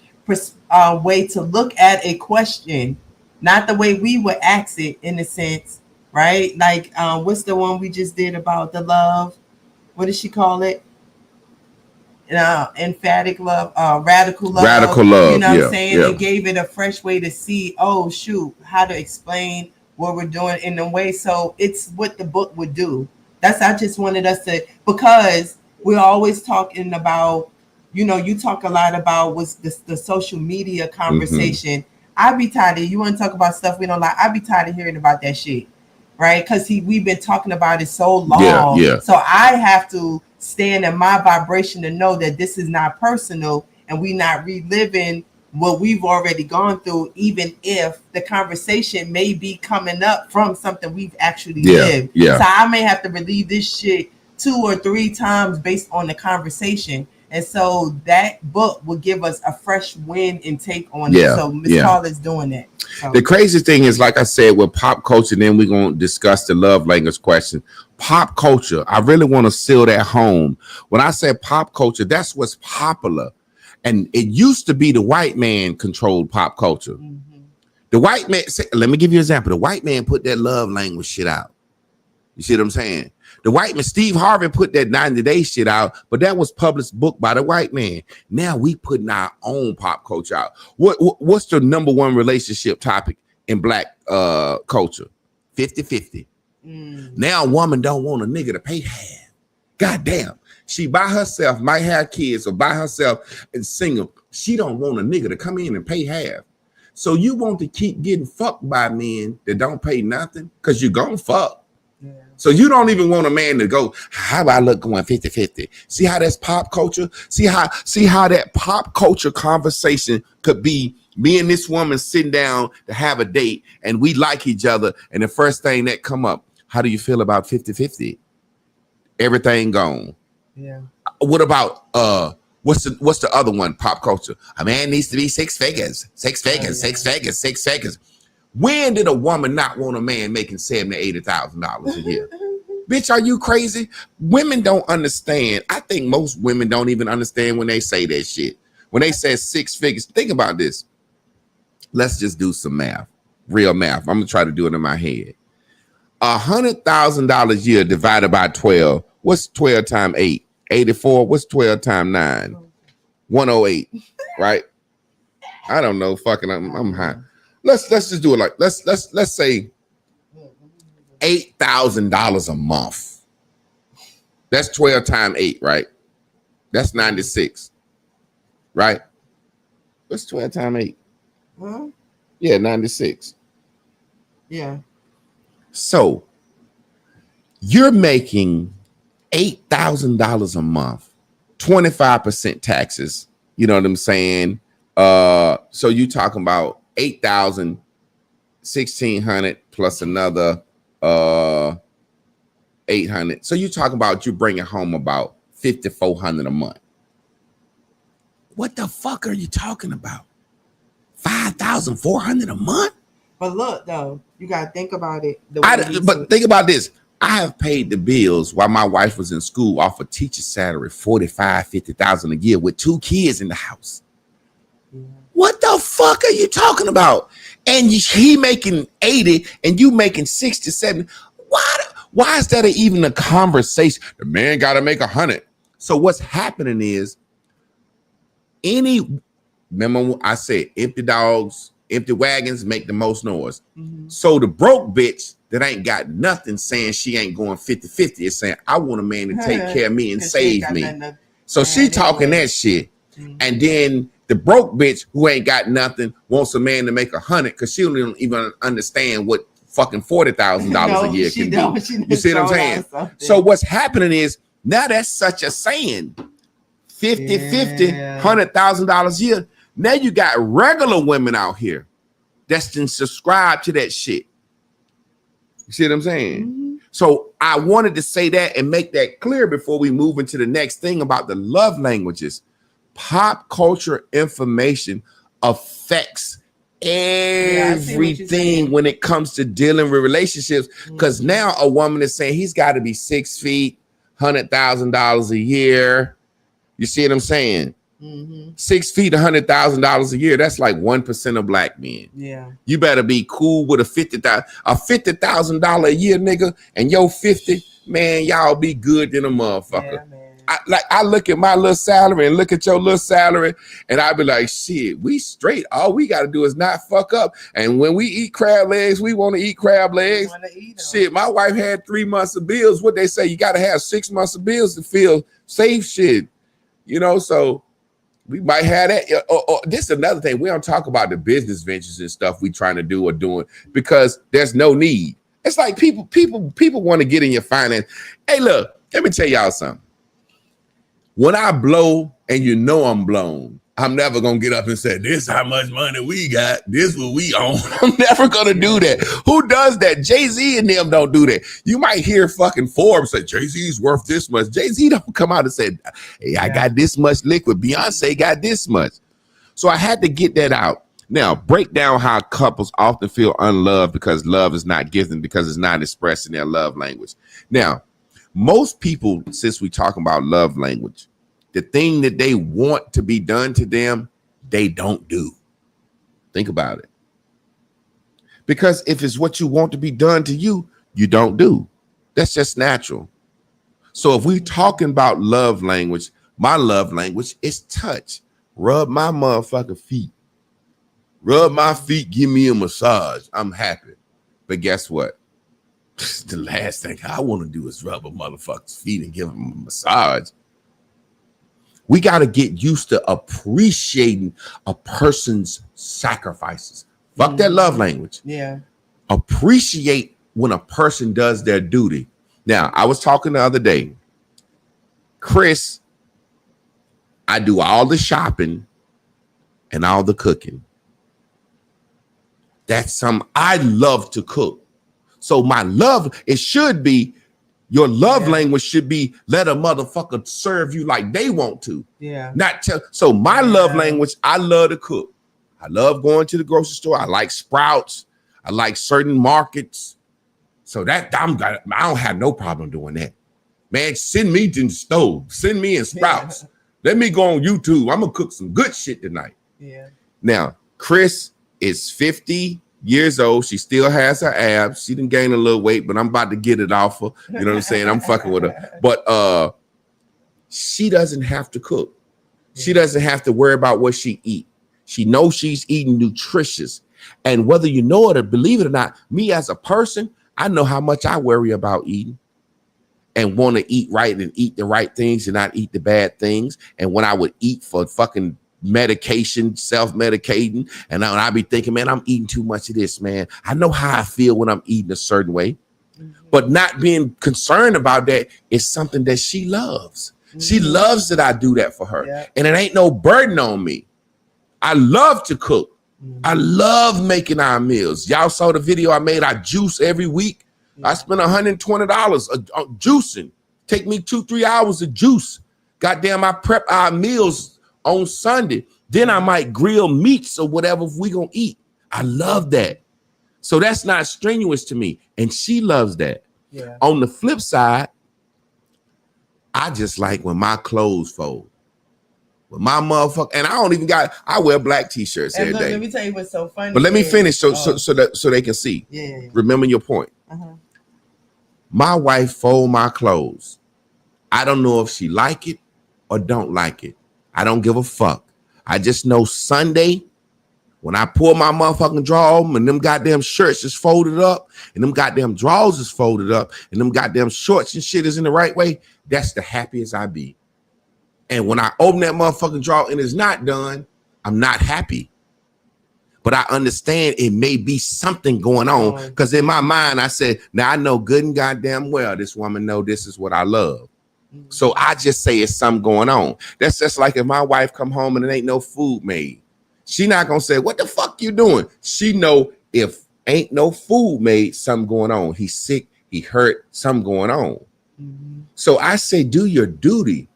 way to look at a question, not the way we would ask it in a sense, right? Like what's the one we just did about the love? What did she call it? Emphatic love, radical love. Radical love. You know what I'm saying? It gave it a fresh way to see, oh shoot, how to explain what we're doing in a way. So it's what the book would do. I just wanted us to, because we're always talking about, you talk a lot about what's the social media conversation. I be tired of, you want to talk about stuff we don't like. I be tired of hearing about that shit, right? Because we've been talking about it so long. Yeah. So I have to stand in my vibration to know that this is not personal and we not reliving what we've already gone through, even if the conversation may be coming up from something we've actually lived. So I may have to relieve this shit 2 or 3 times based on the conversation. And so that book will give us a fresh wind and take on it. So Ms. Carla's doing that. So. The crazy thing is, like I said, with pop culture, then we're going to discuss the love language question. Pop culture, I really want to seal that home. When I say pop culture, that's what's popular. And it used to be the white man controlled pop culture. The white man, let me give you an example. The white man put that love language shit out. You see what I'm saying? The white man, Steve Harvey, put that 90-day shit out, but that was published book by the white man. Now we putting our own pop culture out. What's the number one relationship topic in black culture? 50-50. Now a woman don't want a nigga to pay half. God damn. She by herself, might have kids or by herself and single. She don't want a nigga to come in and pay half. So you want to keep getting fucked by men that don't pay nothing because you're going to fuck. So you don't even want a man to go, how about I look going 50-50? See how that's pop culture? See how that pop culture conversation could be me and this woman sitting down to have a date and we like each other. And the first thing that come up, how do you feel about 50-50? Everything gone. Yeah. What about what's the other one? Pop culture. A man needs to be 6 figures. 6 figures, 6 figures, 6 figures. When did a woman not want a man making $70,000-$80,000 a year? Bitch, are you crazy? Women don't understand. I think most women don't even understand when they say that shit. When they say 6 figures, think about this. Let's just do some math, real math. I'm gonna try to do it in my head. $100,000 a year divided by 12. What's 12 times 8? 84. What's 12 times 9? 108. Right? I don't know. Fucking, I'm high. Let's just do it like let's say $8,000 a month. That's 12 times 8, right? That's 96, right? What's 12 times 8? Huh? Yeah, 96. Yeah. So you're making $8,000 a month, 25% taxes. You know what I'm saying? So you talking about 8,000, 1,600 plus another 800. So you talking about you bringing home about 5,400 a month. What the fuck are you talking about? 5,400 a month? But look, though, you gotta think about it. But think about this. I have paid the bills while my wife was in school off a teacher salary, 45, 50,000 a year with 2 kids in the house. Yeah. What the fuck are you talking about? And he making 80 and you making 60, 70. Why is that even a conversation? The man got to make 100. So what's happening is remember I said empty dogs, empty wagons make the most noise. Mm-hmm. So the broke bitch that ain't got nothing saying she ain't going 50-50 is saying, I want a man to take care of me and save me. So she talking that shit. Mm-hmm. And then the broke bitch who ain't got nothing wants a man to make 100 because she don't even understand what fucking $40,000 a year can do. You see what I'm saying? So what's happening is now that's such a saying. 50-50, $100,000 a year. Now you got regular women out here that's been subscribed to that shit. You see what I'm saying? Mm-hmm. So I wanted to say that and make that clear before we move into the next thing about the love languages. Pop culture information affects everything when it comes to dealing with relationships. Because now a woman is saying he's got to be 6 feet, $100,000 a year. You see what I'm saying? Mm-hmm. 6 feet, $100,000 a year. That's like 1% of black men. Yeah. You better be cool with a $50,000 a year nigga, and yo 50, man, y'all be good than a motherfucker. Yeah, man. I look at my little salary and look at your little salary, and I be like, shit, we straight. All we got to do is not fuck up. And when we eat crab legs, we want to eat crab legs. Shit, my wife had 3 months of bills. What they say, you got to have 6 months of bills to feel safe. Shit, you know. So we might have that. Or this is another thing. We don't talk about the business ventures and stuff we trying to do or doing because there's no need. It's like people want to get in your finance. Hey, look, let me tell y'all something. When I blow and you know I'm blown, I'm never going to get up and say, this how much money we got. This what we own. I'm never going to do that. Who does that? Jay-Z and them don't do that. You might hear fucking Forbes say, Jay-Z's worth this much. Jay-Z don't come out and say, hey, I got this much liquid. Beyonce got this much. So I had to get that out. Now, break down how couples often feel unloved because love is not given because it's not expressed in their love language. Now, most people, since we talking about love language, the thing that they want to be done to them, they don't do. Think about it. Because if it's what you want to be done to you, you don't do. That's just natural. So if we talking about love language, my love language is touch. Rub my motherfucking feet. Rub my feet, give me a massage. I'm happy. But guess what? The last thing I want to do is rub a motherfucker's feet and give him a massage. We got to get used to appreciating a person's sacrifices. Fuck that love language. Yeah. Appreciate when a person does their duty. Now, I was talking the other day. Chris, I do all the shopping and all the cooking. I love to cook. So my love, it should be, your love language should be let a motherfucker serve you like they want to. Yeah. So my love language, I love to cook. I love going to the grocery store. I like Sprouts. I like certain markets. So that I don't have no problem doing that. Man, send me to the stove. Send me in Sprouts. Let me go on YouTube. I'm gonna cook some good shit tonight. Yeah. Now, Chris is 50 years old. She still has her abs. She didn't gain a little weight, but I'm about to get it off her. You know what I'm saying? I'm fucking with her. But she doesn't have to cook. She doesn't have to worry about what she eat. She knows she's eating nutritious. And whether you know it or believe it or not, me as a person, I know how much I worry about eating and want to eat right and eat the right things and not eat the bad things. And when I would eat for fucking medication, self-medicating, and I'd be thinking, man, I'm eating too much of this, man. I know how I feel when I'm eating a certain way, but not being concerned about that is something that she loves. She loves that I do that for her, and it ain't no burden on me. I love to cook. I love making our meals. Y'all saw the video I made. I juice every week. I spend $120 juicing. Take me 2-3 hours of juice. Goddamn, I prep our meals on Sunday. Then I might grill meats or whatever we gonna eat. I love that. So that's not strenuous to me. And she loves that. Yeah. On the flip side, I just like when my clothes fold. When my motherfucker, and I wear black t-shirts every day. Let me tell you what's so funny. But let me finish so they can see. Yeah. Remember your point. Uh-huh. My wife fold my clothes. I don't know if she like it or don't like it. I don't give a fuck. I just know Sunday, when I pull my motherfucking drawer open and them goddamn shirts is folded up and them goddamn drawers is folded up and them goddamn shorts and shit is in the right way, that's the happiest I be. And when I open that motherfucking drawer and it's not done, I'm not happy. But I understand it may be something going on because in my mind, I said, now I know good and goddamn well this woman know this is what I love. So I just say it's something going on. That's just like if my wife come home and there ain't no food made. She not going to say, what the fuck you doing? She know if ain't no food made, something going on. He's sick, he hurt, something going on. Mm-hmm. So I say, do your duty.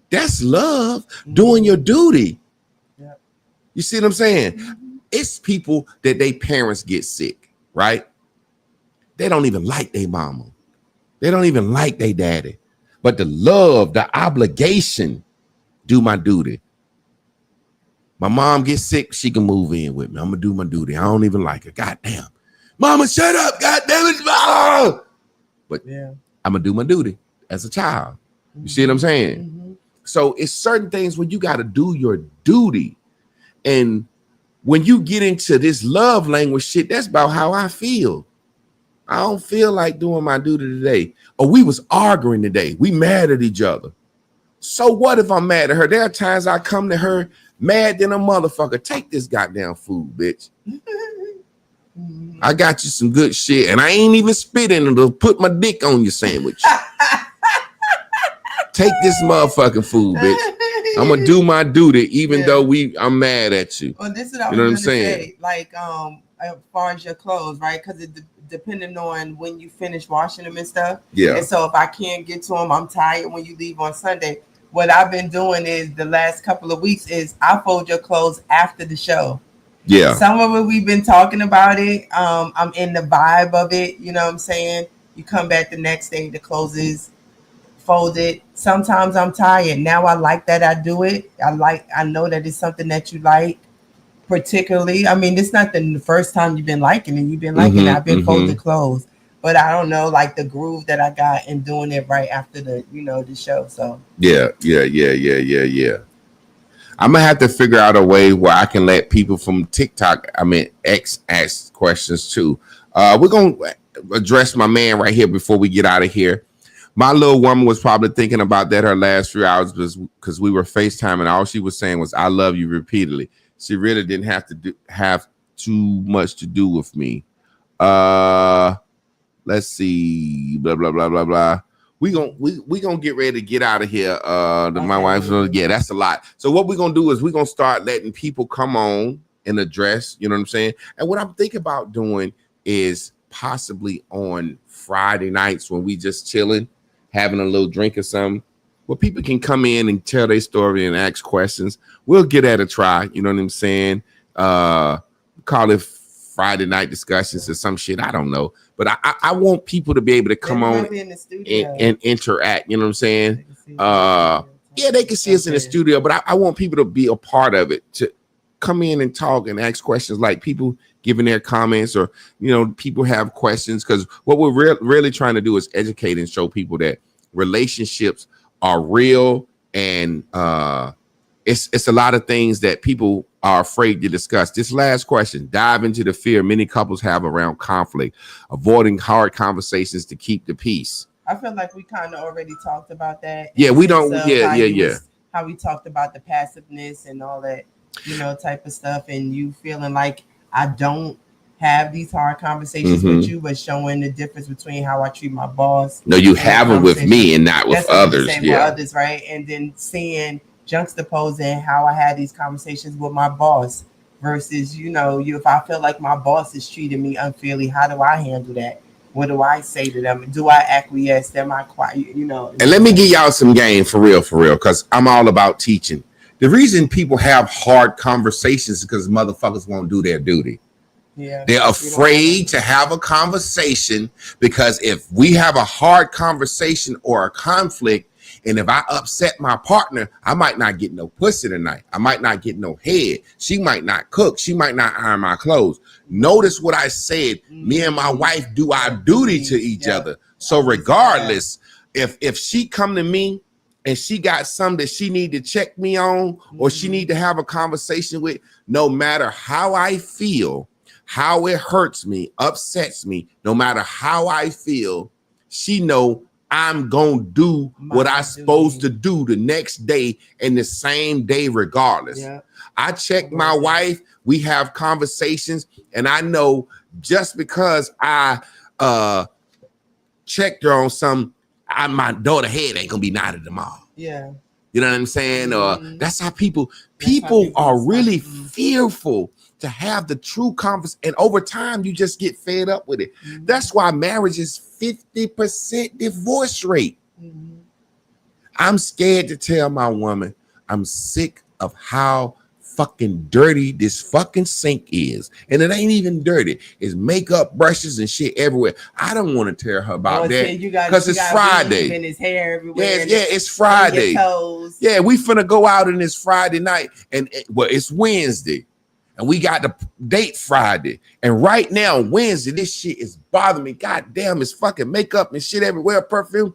That's love, doing your duty. Yep. You see what I'm saying? Mm-hmm. It's people that they parents get sick, right? They don't even like their mama. They don't even like their daddy. But the love, the obligation, do my duty. My mom gets sick, she can move in with me. I'm going to do my duty. I don't even like her. God damn. Mama, shut up. God damn it. Mama. But I'm going to do my duty as a child. You see what I'm saying? Mm-hmm. So it's certain things when you got to do your duty. And when you get into this love language shit, that's about how I feel. I don't feel like doing my duty today. Or we was arguing today. We mad at each other. So what if I'm mad at her? There are times I come to her mad than a motherfucker. Take this goddamn food, bitch. I got you some good shit. And I ain't even spitting it to put my dick on your sandwich. Take this motherfucking food, bitch. I'm gonna do my duty, even though I'm mad at you. Well, this is what I'm saying. Like, as far as your clothes, right? Because it depending on when you finish washing them and stuff. Yeah. And so if I can't get to them, I'm tired when you leave on Sunday. What I've been doing is the last couple of weeks is I fold your clothes after the show. Yeah. Some of it we've been talking about it. I'm in the vibe of it. You know what I'm saying? You come back the next day, the clothes is folded. Sometimes I'm tired. Now I like that I do it. I know that it's something that you like. Particularly, I mean, it's not the first time you've been liking it. You've been liking it. I've been folding clothes, but I don't know, like the groove that I got in doing it right after the show. So yeah. I'm gonna have to figure out a way where I can let people from TikTok, X, ask questions too. We're gonna address my man right here before we get out of here. My little woman was probably thinking about that her last 3 hours because we were FaceTiming and all she was saying was, I love you repeatedly. She really didn't have too much to do with me. Let's see. Blah, blah, blah, blah, blah. We gonna get ready to get out of here. My wife's that's a lot. So what we're gonna do is we're gonna start letting people come on and address, you know what I'm saying? And what I'm thinking about doing is possibly on Friday nights when we just chilling, having a little drink or something, where people can come in and tell their story and ask questions. We'll get at a try, you know what I'm saying? Call it Friday night discussions or some shit. I don't know. But I want people to be able to come on and interact, you know what I'm saying? They can see us in the studio, but I want people to be a part of it, to come in and talk and ask questions, like people giving their comments, or, people have questions. Because what we're really trying to do is educate and show people that relationships are real, and it's a lot of things that people are afraid to discuss. This last question: dive into the fear many couples have around conflict, avoiding hard conversations to keep the peace. I feel like we kind of already talked about that. Yeah, we don't. How we talked about the passiveness and all that, type of stuff, and you feeling like I don't have these hard conversations with you, but showing the difference between how I treat my boss. No, you have them with me and not with others. For others, right? And then seeing, juxtaposing how I had these conversations with my boss versus, if I feel like my boss is treating me unfairly, how do I handle that? What do I say to them? Do I acquiesce? Am I quiet? And let me give y'all some game for real, because I'm all about teaching. The reason people have hard conversations is because motherfuckers won't do their duty. Yeah. They're afraid to have a conversation because if we have a hard conversation or a conflict, and if I upset my partner, I might not get no pussy tonight. I might not get no head. She might not cook. She might not iron my clothes. Notice what I said. Me and my wife do our duty to each other. So regardless, if she come to me and she got something that she need to check me on or she need to have a conversation with, no matter how I feel, how it hurts me, upsets me, no matter how I feel, she know I'm gonna do what I'm supposed to do the next day and the same day regardless. Yeah. I check my wife, we have conversations, and I know just because I checked her on some, my daughter head ain't gonna be nodded tomorrow. Yeah. You know what I'm saying? That's how people are really fearful to have the true conversation. And over time, you just get fed up with it. That's why marriage is 50% divorce rate. I'm scared to tell my woman I'm sick of how fucking dirty this fucking sink is. And it ain't even dirty. It's makeup brushes and shit everywhere. I don't want to tell her about that because it's Friday. And his hair everywhere. Yeah, it's Friday. Yeah, we finna go out and it's Friday night. And it's Wednesday. And we got the date Friday. And right now, Wednesday, this shit is bothering me. God damn, it's fucking makeup and shit everywhere, perfume.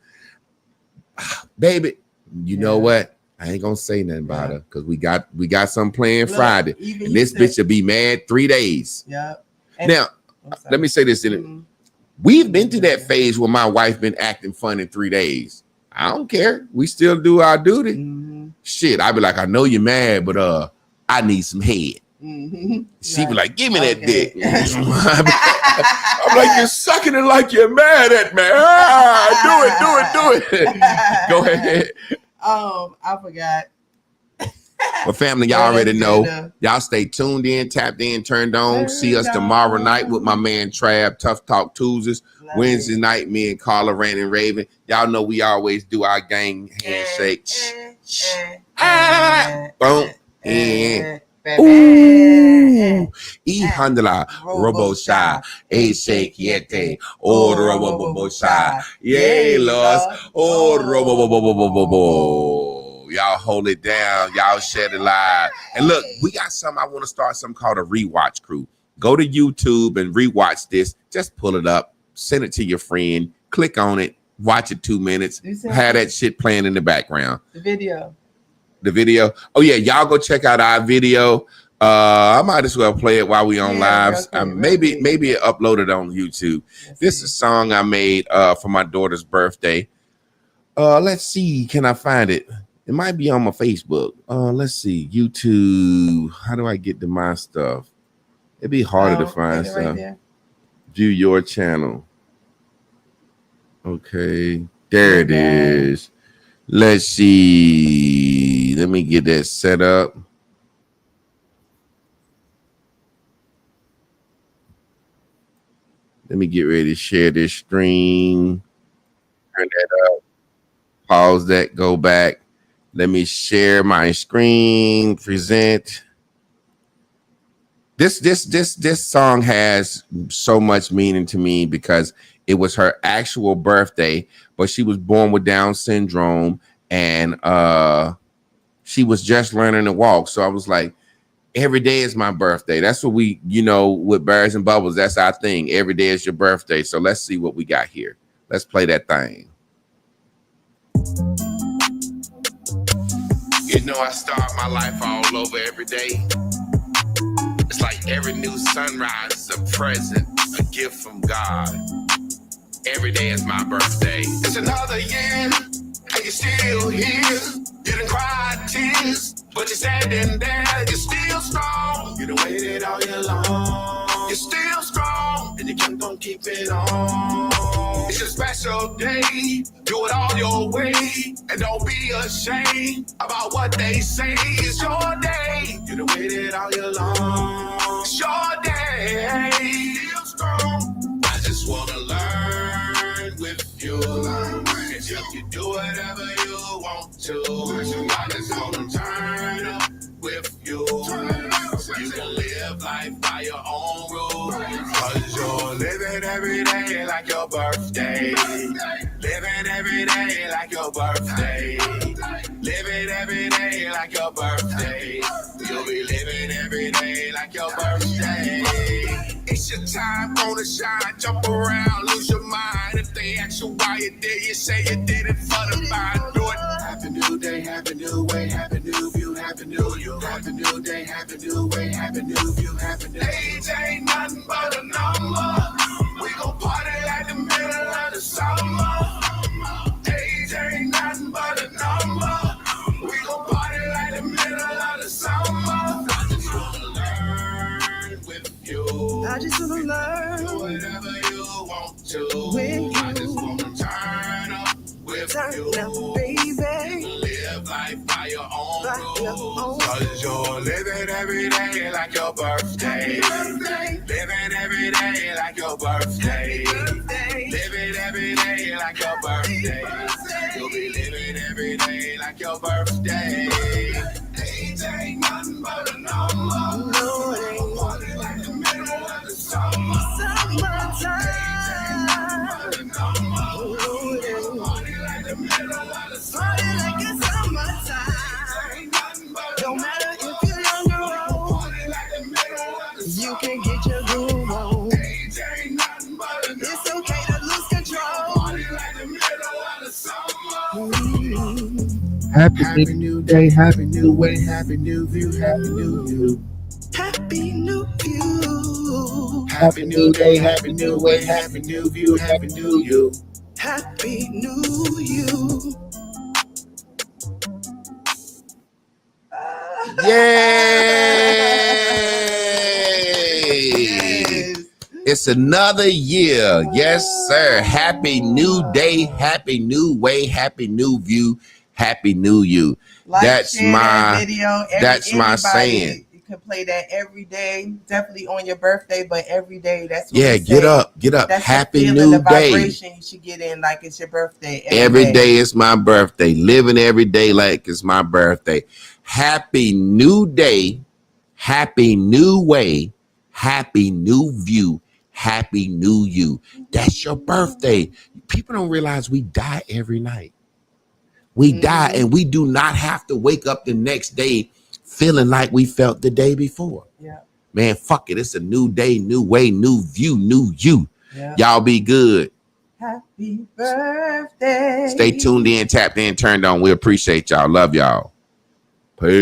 Baby, you know what? I ain't gonna say nothing about her because we got something planned Friday. And this bitch will be mad 3 days. Yeah. Now, let me say this. We've been to that phase where my wife been acting fun in 3 days. I don't care. We still do our duty. Shit, I be like, I know you're mad, but I need some head. She be like, give me that dick. I'm like, you're sucking it like you're mad at me. Do it. Go ahead. I forgot. Well, family, y'all already know. Y'all stay tuned in, tapped in, turned on. See us tomorrow night with my man Trav, Tough Talk Tuesdays. Wednesday night, me and Carla, Rain and Raven. Y'all know we always do our gang handshake. Boom. And y handla robosha e sekiete o robobosha ye los o robobobobobo. Y'all hold it down, y'all shed it live. And look, we got I want to start something called a rewatch crew. Go to YouTube and rewatch this. Just pull it up, send it to your friend, click on it, watch it 2 minutes, have that shit playing in the background. The video. Oh yeah, y'all go check out our video. I might as well play it while we on lives. Maybe it uploaded on YouTube. This is a song I made for my daughter's birthday. Let's see, can I find it? It might be on my Facebook. Let's see, YouTube. How do I get to my stuff? It'd be harder to find stuff. Right, view your channel. Okay, there it is. Let's see. Let me get that set up. Let me get ready to share this screen. Turn that up. Pause that. Go back. Let me share my screen. Present. This song has so much meaning to me because it was her actual birthday, but she was born with Down syndrome and she was just learning to walk. So I was like, every day is my birthday. That's what we, with Bears and Bubbles, that's our thing. Every day is your birthday. So let's see what we got here. Let's play that thing. I start my life all over every day. It's like every new sunrise is a present, a gift from God. Every day is my birthday. It's another year, and you're still here. You done cried tears, but you're standing there. You're still strong. You done waited all year long. You're still strong, and you kept on keeping on. It's a special day. Do it all your way, and don't be ashamed about what they say. It's your day. You done waited all year long. It's your day. Still strong. I just wanna learn with you. If you do whatever you want to, I just wanna turn up with you. You can live life by your own rules. living every day like your birthday. Living every day like your birthday. Living every day like your birthday. You'll be living every day like your birthday. It's your time, wanna shine, jump around, lose your mind. If they ask you why you did, you say you did it for the vibe. Do it. Happy new day, happy new way, happy new view, happy new you. Happy new day, happy new way, happy new view, happy new. Age ain't nothing but a number. We gon' party like the middle of the summer. Age ain't nothing but a number. We gon' party like the middle of the summer. I just wanna learn with you. I just wanna learn. Do whatever you want to. With you. I just wanna turn up with you. Up, baby. Live life by your own rules. Cause you're living every day like your birthday. Living every day like your birthday. Living every day like your birthday. You'll be living every day like your birthday. Age ain't nothing but a number. No, it ain't. Party like the middle of the summer. Summertime. Age ain't nothing but a number. No, it ain't. Party like the middle of the summer. Party like it's summertime. Age ain't nothing but a number. No matter if you're young or old. Party like the middle of the summer. You can get your groove on. Age ain't nothing but a number. It's okay to lose control. Party like the middle of the summer. Happy new day, happy new way, happy new view, happy new you. Happy new view. Happy new day, happy new way, happy new view, happy new you. Happy new you. Yay! It's another year. Yes, sir. Happy new day, happy new way, happy new view, happy new you. Like, that's share my that video. that's my saying. You can play that every day, definitely on your birthday, but every day. That's what Yeah, we get say. up. That's Happy the new the day. vibration you should get in like it's your birthday. Every day is my birthday. Living every day like it's my birthday. Happy new day, happy new way, happy new view, happy new you. That's your birthday. People don't realize we die every night. We die, and we do not have to wake up the next day feeling like we felt the day before. Yeah. Man, fuck it. It's a new day, new way, new view, new you. Yeah. Y'all be good. Happy birthday. Stay tuned in, tapped in, turned on. We appreciate y'all. Love y'all.